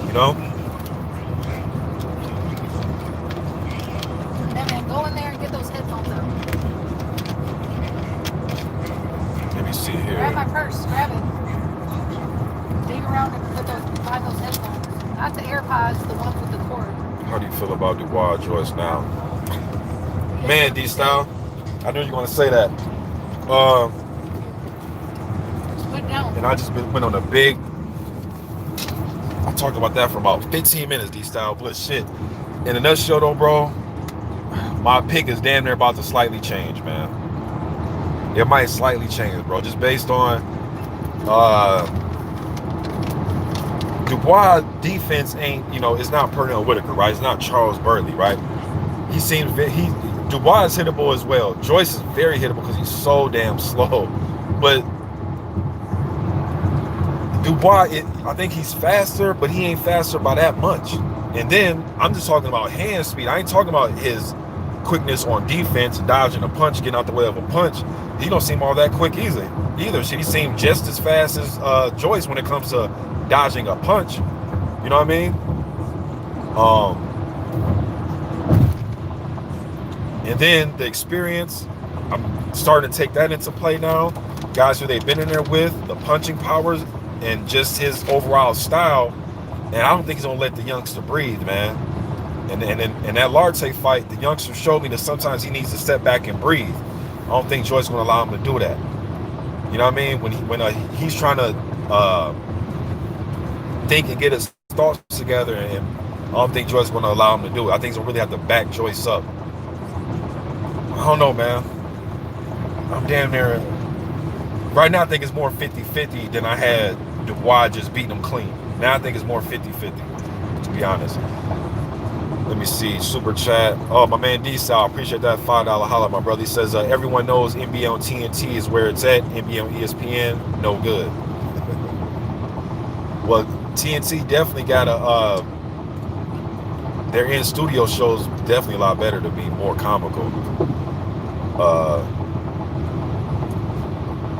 You know? Hey man, go in there and get those headphones up. Let me see here. Grab my purse, grab it. Dig around and find those headphones. Not the AirPods, the ones with the cord. How do you feel about Dubois-Joyce now? Man, D-Style, I knew you were going to say that. And I just went on a big, I talked about that for about 15 minutes, D-Style, but shit. In a nutshell though, bro, my pick is damn near about to slightly change, man. It might slightly change, bro, just based on Dubois' defense ain't, you know, it's not Pernell Whitaker, right? It's not Charles Burley, right? He seems Dubois is hittable as well. Joyce is very hittable because he's so damn slow. But Dubois, I think he's faster, but he ain't faster by that much. And then I'm just talking about hand speed. I ain't talking about his quickness on defense, dodging a punch, getting out the way of a punch. He don't seem all that quick either. Shit, he seemed just as fast as Joyce when it comes to dodging a punch. You know what I mean? And then the experience, I'm starting to take that into play now. Guys who they've been in there with, the punching powers, and just his overall style. And I don't think he's gonna let the youngster breathe, man. And in that Larte fight, the youngster showed me that sometimes he needs to step back and breathe. I don't think Joyce is gonna allow him to do that. You know what I mean? When he's trying to think and get his thoughts together, and I don't think Joyce is gonna allow him to do it. I think he's gonna really have to back Joyce up. I don't know, man. I'm damn near. Right now, I think it's more 50-50 than I had Dubois just beating him clean. Now I think it's more 50-50, to be honest. Let me see. Super chat. Oh, my man D-Sal. Appreciate that $5 holla, my brother. He says, everyone knows NBA on TNT is where it's at. NBA on ESPN, no good. Well, TNT definitely got their in-studio shows definitely a lot better to be more comical.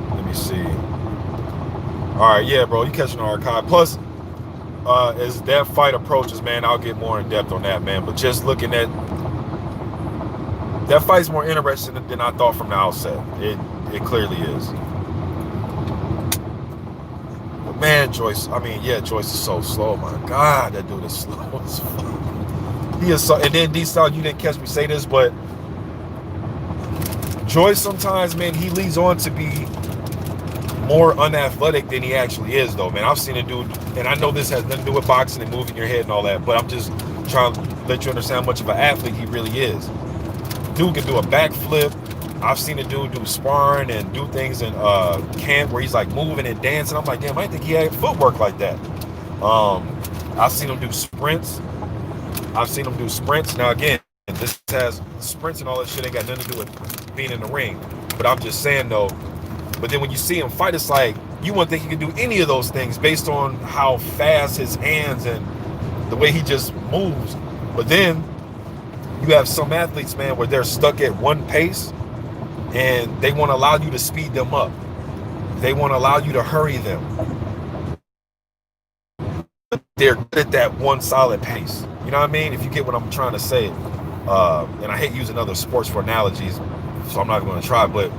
Let me see. All right, yeah, bro, you catching the archive. Plus, as that fight approaches, man, I'll get more in depth on that, man. But just looking at that fight's more interesting than I thought from the outset. It clearly is. But man, Joyce, Joyce is so slow. My God, that dude is slow as fuck. He is so. And then D-Style, you didn't catch me say this, but Joyce sometimes, man, he leads on to be more unathletic than he actually is, though, man. I've seen a dude, and I know this has nothing to do with boxing and moving your head and all that, but I'm just trying to let you understand how much of an athlete he really is. Dude can do a backflip, I've seen a dude do sparring and do things in camp where he's like moving and dancing. I'm like, damn, I didn't think he had footwork like that. I've seen him do sprints. Now again, this has sprints and all that shit ain't got nothing to do with being in the ring. But I'm just saying though, but then when you see him fight, it's like you wouldn't think he could do any of those things based on how fast his hands and the way he just moves. But then you have some athletes, man, where they're stuck at one pace and they want to allow you to speed them up. They want to allow you to hurry them. They're good at that one solid pace. You know what I mean? If you get what I'm trying to say. And I hate using other sports for analogies, so I'm not going to try, but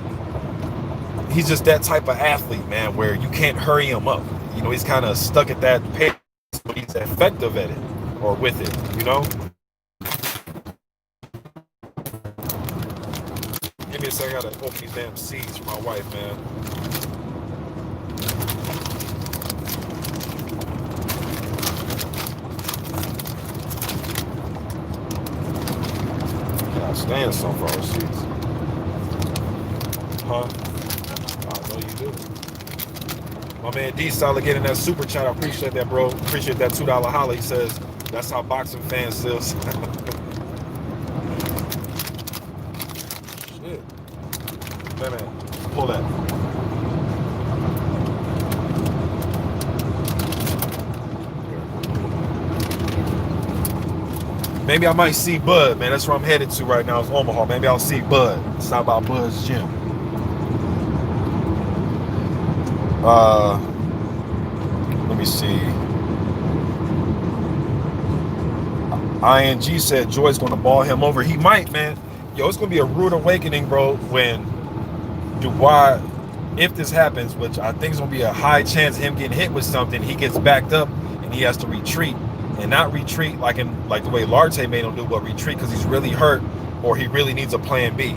he's just that type of athlete, man, where you can't hurry him up. You know, he's kind of stuck at that pace, but he's effective at it or with it, you know? Give me a second, I gotta open these damn seeds for my wife, man. Can't stand sunflower seeds. Huh? I know you do. My man D-Style getting that super chat. I appreciate that, bro. Appreciate that $2 holla. He says, that's how boxing fans feel. Shit. Man, pull that. Maybe I might see Bud, man. That's where I'm headed to right now. It's Omaha. Maybe I'll see Bud. Stop by Bud's gym. Let me see. ING said Joy's going to ball him over. He might, man. Yo, it's going to be a rude awakening, bro, when Dubois, if this happens, which I think is going to be a high chance of him getting hit with something, he gets backed up and he has to retreat. And not retreat like the way Larte made him do, but retreat because he's really hurt or he really needs a plan B.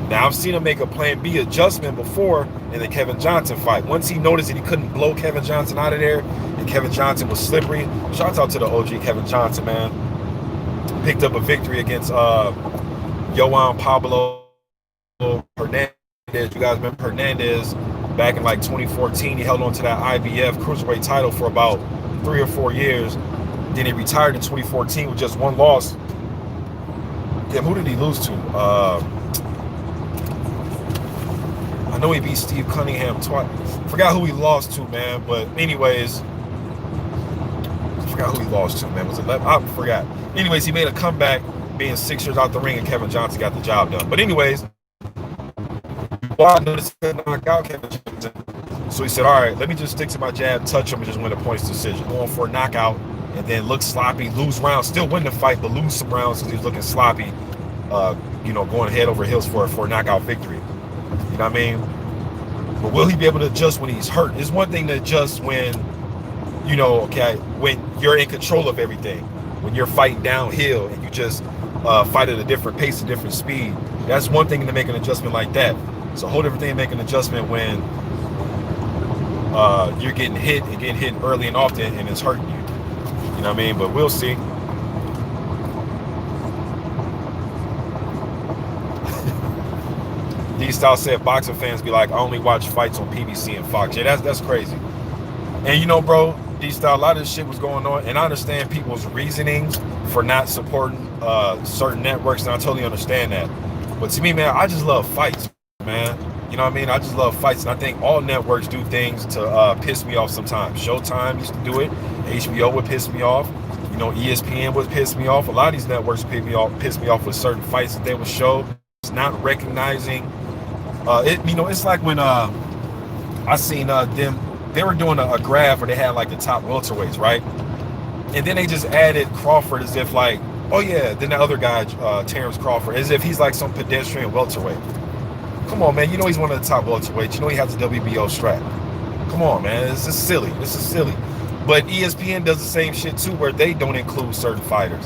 Now, I've seen him make a plan B adjustment before in the Kevin Johnson fight. Once he noticed that he couldn't blow Kevin Johnson out of there and Kevin Johnson was slippery, shouts out to the OG Kevin Johnson, man. Picked up a victory against Joan Pablo Hernandez. You guys remember Hernandez back in like 2014. He held on to that IBF cruiserweight title for about 3 or 4 years. Then he retired in 2014 with just one loss. Damn, who did he lose to? I know he beat Steve Cunningham twice. Forgot who he lost to, man. But anyways, I forgot who he lost to, man. Was it I forgot. Anyways, he made a comeback being 6 years out the ring and Kevin Johnson got the job done. But anyways, I noticed he couldn't knock out Kevin Johnson. So he said, all right, let me just stick to my jab, touch him, and just win a points decision. Going for a knockout. And then look sloppy, lose rounds, still win the fight, but lose some rounds because he was looking sloppy, going head over heels for a knockout victory. You know what I mean? But will he be able to adjust when he's hurt? It's one thing to adjust when, when you're in control of everything, when you're fighting downhill and you just fight at a different pace, a different speed. That's one thing to make an adjustment like that. It's a whole different thing to make an adjustment when you're getting hit early and often and it's hurting you. You know what I mean? But we'll see. D-Style said boxing fans be like, I only watch fights on PBC and Fox. Yeah, that's crazy. And bro, D-Style, a lot of this shit was going on. And I understand people's reasoning for not supporting certain networks. And I totally understand that. But to me, man, I just love fights, man. You know what I mean? I just love fights. And I think all networks do things to piss me off sometimes. Showtime used to do it. HBO would piss me off. ESPN would piss me off. A lot of these networks piss me off with certain fights that they would show. It's not recognizing. It's like when I seen them. They were doing a graph where they had like the top welterweights, right? And then they just added Crawford as if like, oh yeah, then the other guy, Terrence Crawford, as if he's like some pedestrian welterweight. Come on, man. He's one of the top welterweights. He has the WBO strap. Come on, man. This is silly. But ESPN does the same shit too, where they don't include certain fighters.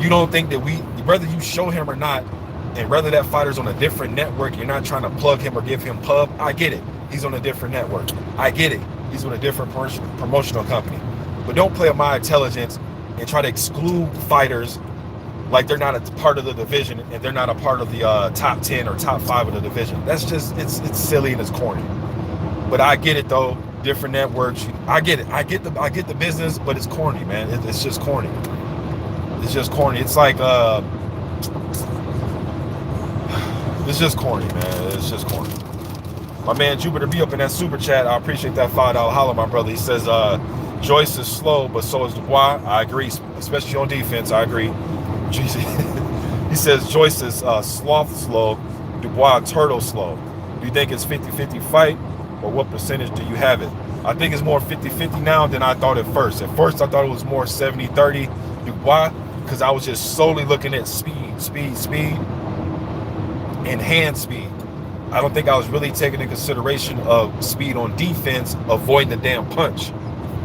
You don't think that whether you show him or not, and whether that fighter's on a different network, you're not trying to plug him or give him pub. I get it. He's on a different network. I get it. He's on a different promotional company. But don't play with my intelligence and try to exclude fighters like they're not a part of the division and they're not a part of the top 10 or top 5 of the division. That's just it's silly and it's corny. But I get it though. Different networks. I get it. I get the business, but it's corny, man. It's just corny. It's just corny. It's like it's just corny, man. It's just corny. My man Jupiter B up in that super chat. I appreciate that $5 holler, my brother. He says Joyce is slow, but so is Dubois. I agree, especially on defense. I agree. He says Joyce is sloth slow, Dubois turtle slow. Do you think it's 50-50 fight, or what percentage do you have it? I think it's more 50-50 now than I thought at first. At first, I thought it was more 70-30 Dubois, because I was just solely looking at speed, and hand speed. I don't think I was really taking into consideration of speed on defense, avoiding the damn punch.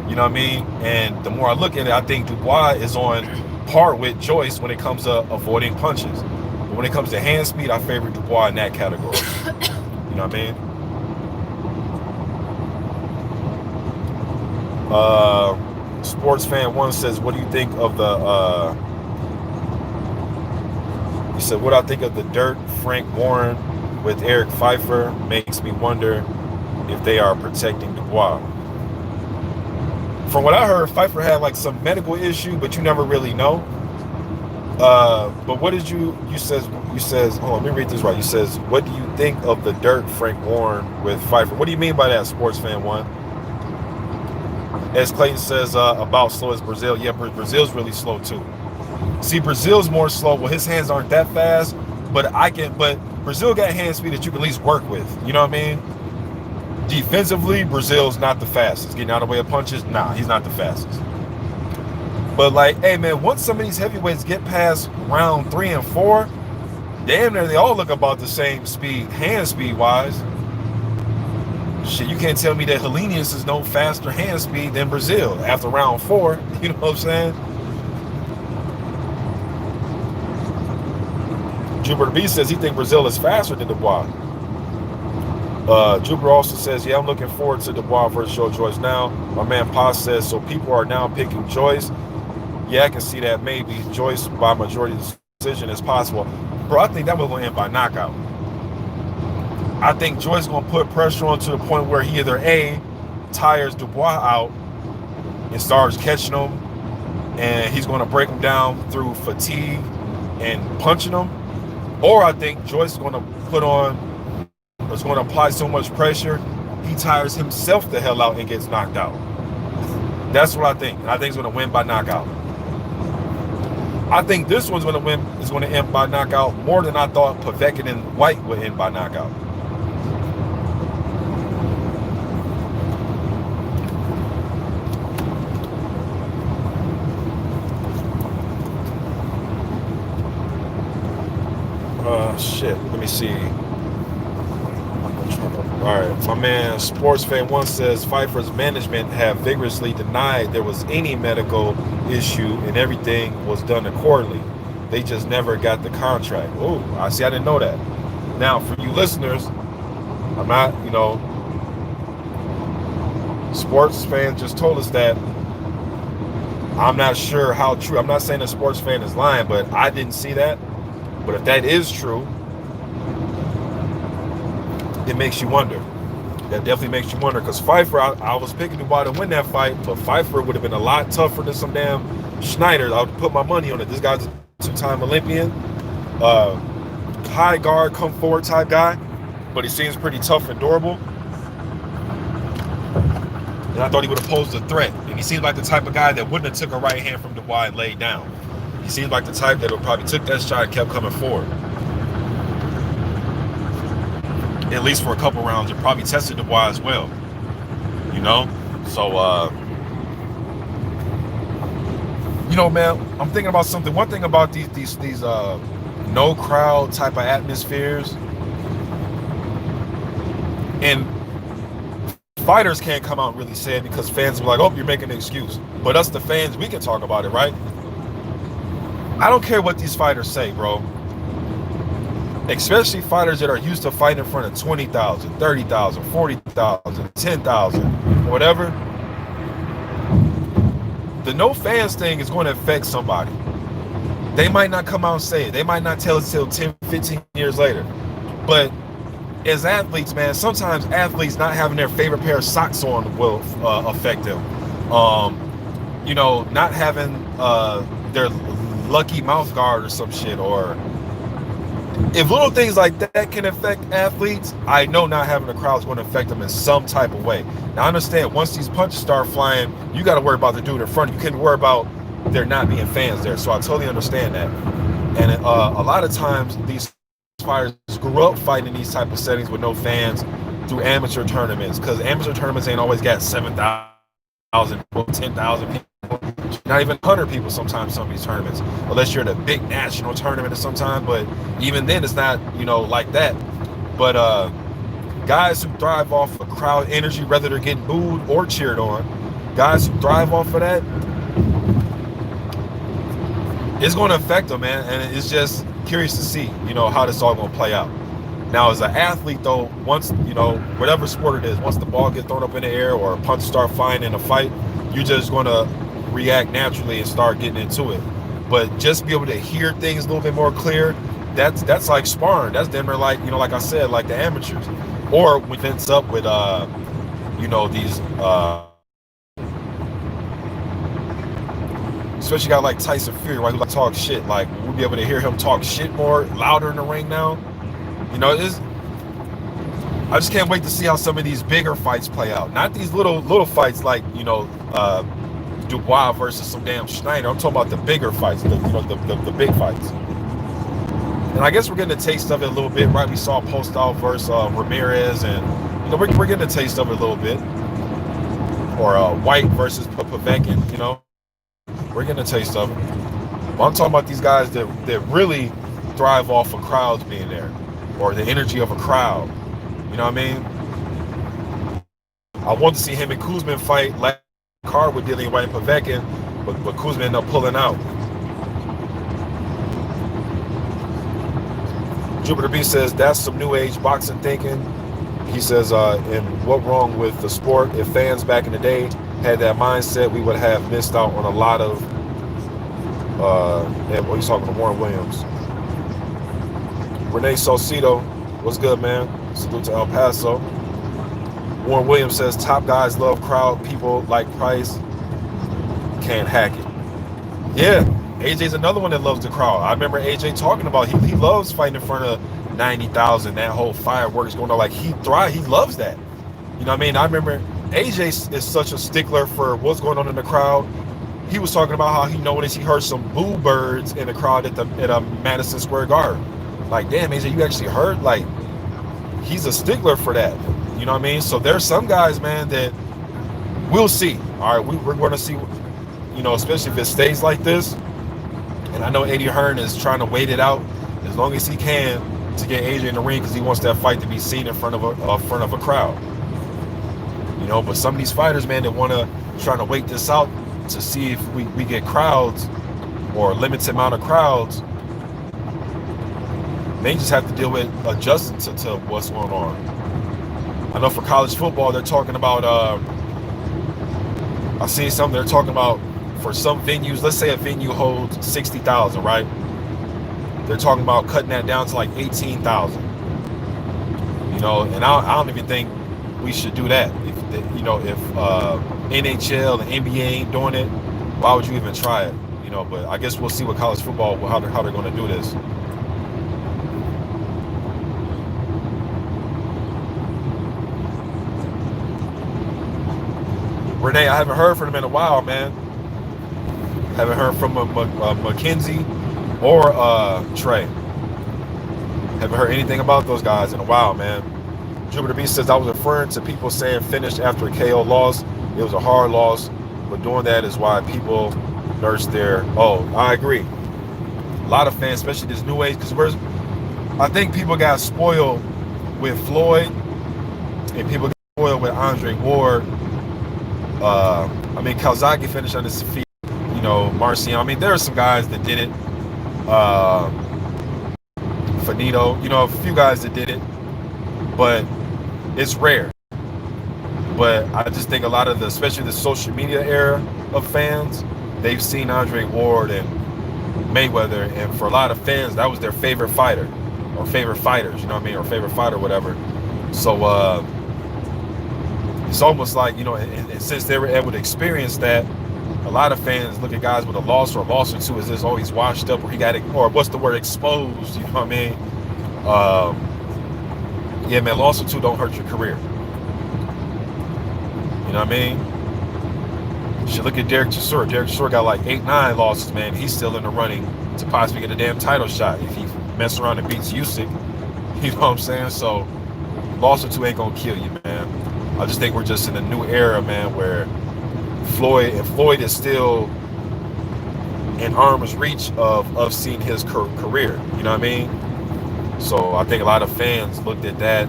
You know what I mean? And the more I look at it, I think Dubois is on par with Joyce when it comes to avoiding punches. But when it comes to hand speed, I favor Dubois in that category. You know what I mean? Sports fan 1 says, what do you think of the he said, what I think of the dirt Frank Warren with Eric Pfeiffer makes me wonder if they are protecting Dubois. From what I heard, Pfeiffer had like some medical issue, but you never really know. But what did you says, hold on, let me read this right. You says, what do you think of the dirt Frank Warren with Pfeiffer? What do you mean by that, Sports fan 1? As Clayton says, about slow as Brazil. Yeah, Brazil's really slow too. See, Brazil's more slow. Well, his hands aren't that fast, but Brazil got hand speed that you can at least work with. You know what I mean? Defensively, Brazil's not the fastest. Getting out of the way of punches, nah, he's not the fastest. But like, hey man, once some of these heavyweights get past round 3 and 4, damn near they all look about the same speed, hand speed wise. Shit, you can't tell me that Helenius is no faster hand speed than Brazil after round 4. You know what I'm saying? Jupiter B says he thinks Brazil is faster than Dubois. Jupiter also says, yeah, I'm looking forward to Dubois versus Joyce now. My man Paz says, so people are now picking Joyce. Yeah, I can see that maybe. Joyce by majority decision is possible. Bro, I think that was going to end by knockout. I think Joyce is going to put pressure on to the point where he either A, tires Dubois out and starts catching him, and he's going to break him down through fatigue and punching him. Or I think Joyce is going to apply so much pressure, he tires himself the hell out and gets knocked out. That's what I think. And I think he's going to win by knockout. I think this one's going to end by knockout more than I thought Povetkin and White would end by knockout. Shit, let me see. All right, my man Sports Fan 1 says Pfeiffer's management have vigorously denied there was any medical issue and everything was done accordingly. They just never got the contract. Oh, I didn't know that. Now, for you listeners, I'm not, Sports Fan just told us that. I'm not sure how true. I'm not saying the Sports Fan is lying, but I didn't see that. But if that is true, it makes you wonder. That definitely makes you wonder, because Pfeiffer, I was picking Dubois to win that fight, but Pfeiffer would have been a lot tougher than some damn Schneiders. I would put my money on it. This guy's a 2-time Olympian, high guard, come forward type guy, but he seems pretty tough and durable. And I thought he would have posed a threat. And he seems like the type of guy that wouldn't have took a right hand from Dubois and laid down. He seems like the type that would probably took that shot and kept coming forward. At least for a couple rounds, and probably tested Dubois as well. So man, I'm thinking about something. One thing about these no crowd type of atmospheres, and fighters can't come out and really say it because fans are like, oh, you're making an excuse. But us, the fans, we can talk about it, right? I don't care what these fighters say, bro. Especially fighters that are used to fighting in front of 20,000, 30,000, 40,000, 10,000, whatever. The no fans thing is going to affect somebody. They might not come out and say it. They might not tell us till 10, 15 years later. But as athletes, man, sometimes athletes not having their favorite pair of socks on will affect them. You know, not having their lucky mouth guard or some shit, or if little things like that can affect athletes, I know not having a crowd is going to affect them in some type of way. Now, I understand once these punches start flying, you got to worry about the dude in front. You can't worry about there not being fans there. So I totally understand that. And a lot of times these fighters grew up fighting in these type of settings with no fans through amateur tournaments, because amateur tournaments ain't always got 7,000 people, 10,000 people, not even 100 people sometimes, some of these tournaments, unless you're at a big national tournament or sometime. But even then, it's not, you know, like that. But guys who thrive off of crowd energy, whether they're getting booed or cheered on, guys who thrive off of that, it's going to affect them, man. And it's just curious to see, you know, how this all going to play out. Now, as an athlete, though, once, you know, whatever sport it is, once the ball gets thrown up in the air or a punch start flying in a fight, you're just going to react naturally and start getting into it. But just be able to hear things a little bit more clear, that's like sparring. That's damn near like, you know, like I said, like the amateurs. Or we fence up with, you know, these, especially got like Tyson Fury, right, who like talk shit. Like, we'll be able to hear him talk shit more louder in the ring now. You know, I just can't wait to see how some of these bigger fights play out. Not these little fights like, you know, Dubois versus some damn Schneider. I'm talking about the bigger fights, the big fights. And I guess we're getting a taste of it a little bit, right? We saw Postal versus Ramirez, and you know, we're getting a taste of it a little bit. Or White versus Povetkin, you know, we're getting a taste of it. But I'm talking about these guys that really thrive off of crowds being there, or the energy of a crowd. You know what I mean? I want to see him and Kuzmin fight like card with Dillian White and Povetkin, but Kuzmin ended up pulling out. Jupiter B says that's some new age boxing thinking. He says, and what wrong with the sport? If fans back in the day had that mindset, we would have missed out on a lot of he's talking to Warren Williams. Renee Saucedo, what's good, man? Salute to El Paso. Warren Williams says top guys love crowd, people like Price can't hack it. Yeah, AJ's another one that loves the crowd. I remember AJ talking about he loves fighting in front of 90,000, that whole fireworks going on. Like, he loves that. You know what I mean? I remember AJ is such a stickler for what's going on in the crowd. He was talking about how he noticed he heard some boo birds in the crowd at Madison Square Garden. Like, damn, AJ, you actually heard? Like, he's a stickler for that. You know what I mean? So there's some guys, man, that we'll see. All right, we're going to see, you know, especially if it stays like this. And I know Eddie Hearn is trying to wait it out as long as he can to get AJ in the ring, because he wants that fight to be seen in front of a crowd. You know, but some of these fighters, man, that want to try to wait this out to see if we get crowds or a limited amount of crowds, they just have to deal with adjusting to what's going on. I know for college football, they're talking about, I've seen some, they're talking about for some venues, let's say a venue holds 60,000, right? They're talking about cutting that down to like 18,000. You know, and I don't even think we should do that. If NHL and NBA ain't doing it, why would you even try it? You know, but I guess we'll see with college football how they're going to do this. Renee, I haven't heard from him in a while, man. Haven't heard from Mackenzie or Trey. Haven't heard anything about those guys in a while, man. Jupiter B says, I was referring to people saying finished after a KO loss. It was a hard loss, but doing that is why people nurse their... Oh, I agree. A lot of fans, especially this new age, because I think people got spoiled with Floyd, and people got spoiled with Andre Ward. I mean, Kownacki finished on his feet. You know, Marcion. I mean, there are some guys that did it. Finito. You know, a few guys that did it. But it's rare. But I just think a lot of especially the social media era of fans, they've seen Andre Ward and Mayweather, and for a lot of fans, that was their favorite fighter, or favorite fighters, you know what I mean, or favorite fighter, whatever. So it's almost like, you know, and since they were able to experience that, a lot of fans look at guys with a loss or a loss or two as this, oh, he's washed up, or he got it, or what's the word, exposed, you know what I mean? Yeah, man, loss or two don't hurt your career. You know what I mean? You should look at Derek Chisora. Derek Chisora got like 8-9 losses, man. He's still in the running to possibly get a damn title shot if he messes around and beats Usyk. You know what I'm saying? So loss or two ain't gonna kill you, man. I just think we're just in a new era, man, where Floyd is still in arm's reach of seeing his career. You know what I mean? So I think a lot of fans looked at that,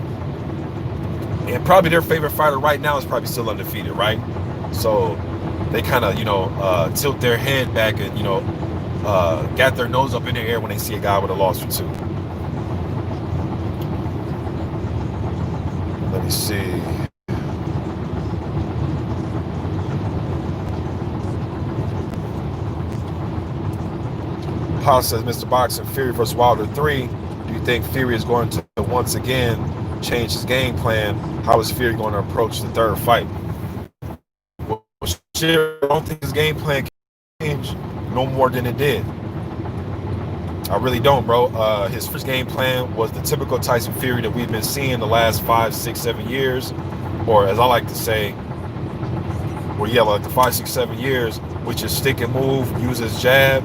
and probably their favorite fighter right now is probably still undefeated, right? So they kind of, you know, tilt their head back and, you know, got their nose up in the air when they see a guy with a loss or two. Let me see. Paul says, Mr. Boxing, Fury versus Wilder 3. Do you think Fury is going to once again change his game plan? How is Fury going to approach the third fight? Well, I don't think his game plan can change no more than it did. I really don't, bro. His first game plan was the typical Tyson Fury that we've been seeing the last 5, 6, 7 years, or as I like to say, well, yeah, like the 5, 6, 7 years, which is stick and move, use his jab,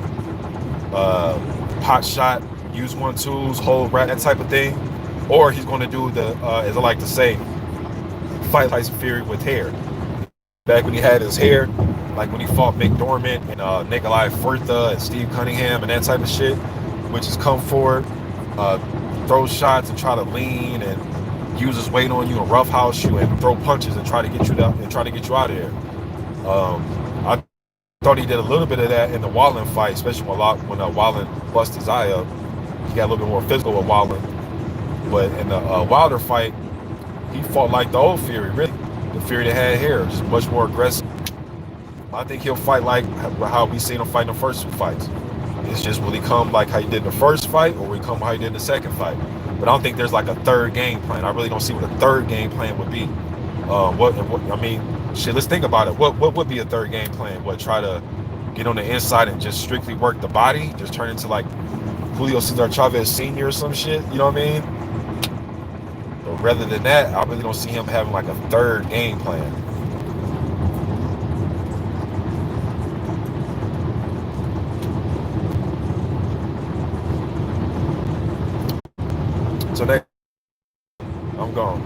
pot shot, use 1-2s, hold right, that type of thing. Or he's going to do the, as I like to say, fight Tyson Fury with hair. Back when he had his hair, like when he fought McDormand and Nikolai Furtha and Steve Cunningham and that type of shit, which is come forward, throw shots and try to lean and use his weight on you and roughhouse you and throw punches and try to get you out of there. I thought he did a little bit of that in the Wallen fight, especially when Wallen busted his eye up. He got a little bit more physical with Wallen. But in the Wilder fight, he fought like the old Fury, really. The Fury that had hair, just much more aggressive. I think he'll fight like how we seen him fight in the first 2 fights. It's just, will he come like how he did in the first fight, or will he come how he did in the second fight? But I don't think there's like a third game plan. I really don't see what a third game plan would be. I mean, shit, let's think about it. What would be a third game plan? What, try to get on the inside and just strictly work the body? Just turn into like Julio Cesar Chavez Sr. or some shit? You know what I mean? But rather than that, I really don't see him having like a third game plan. So next, I'm gone.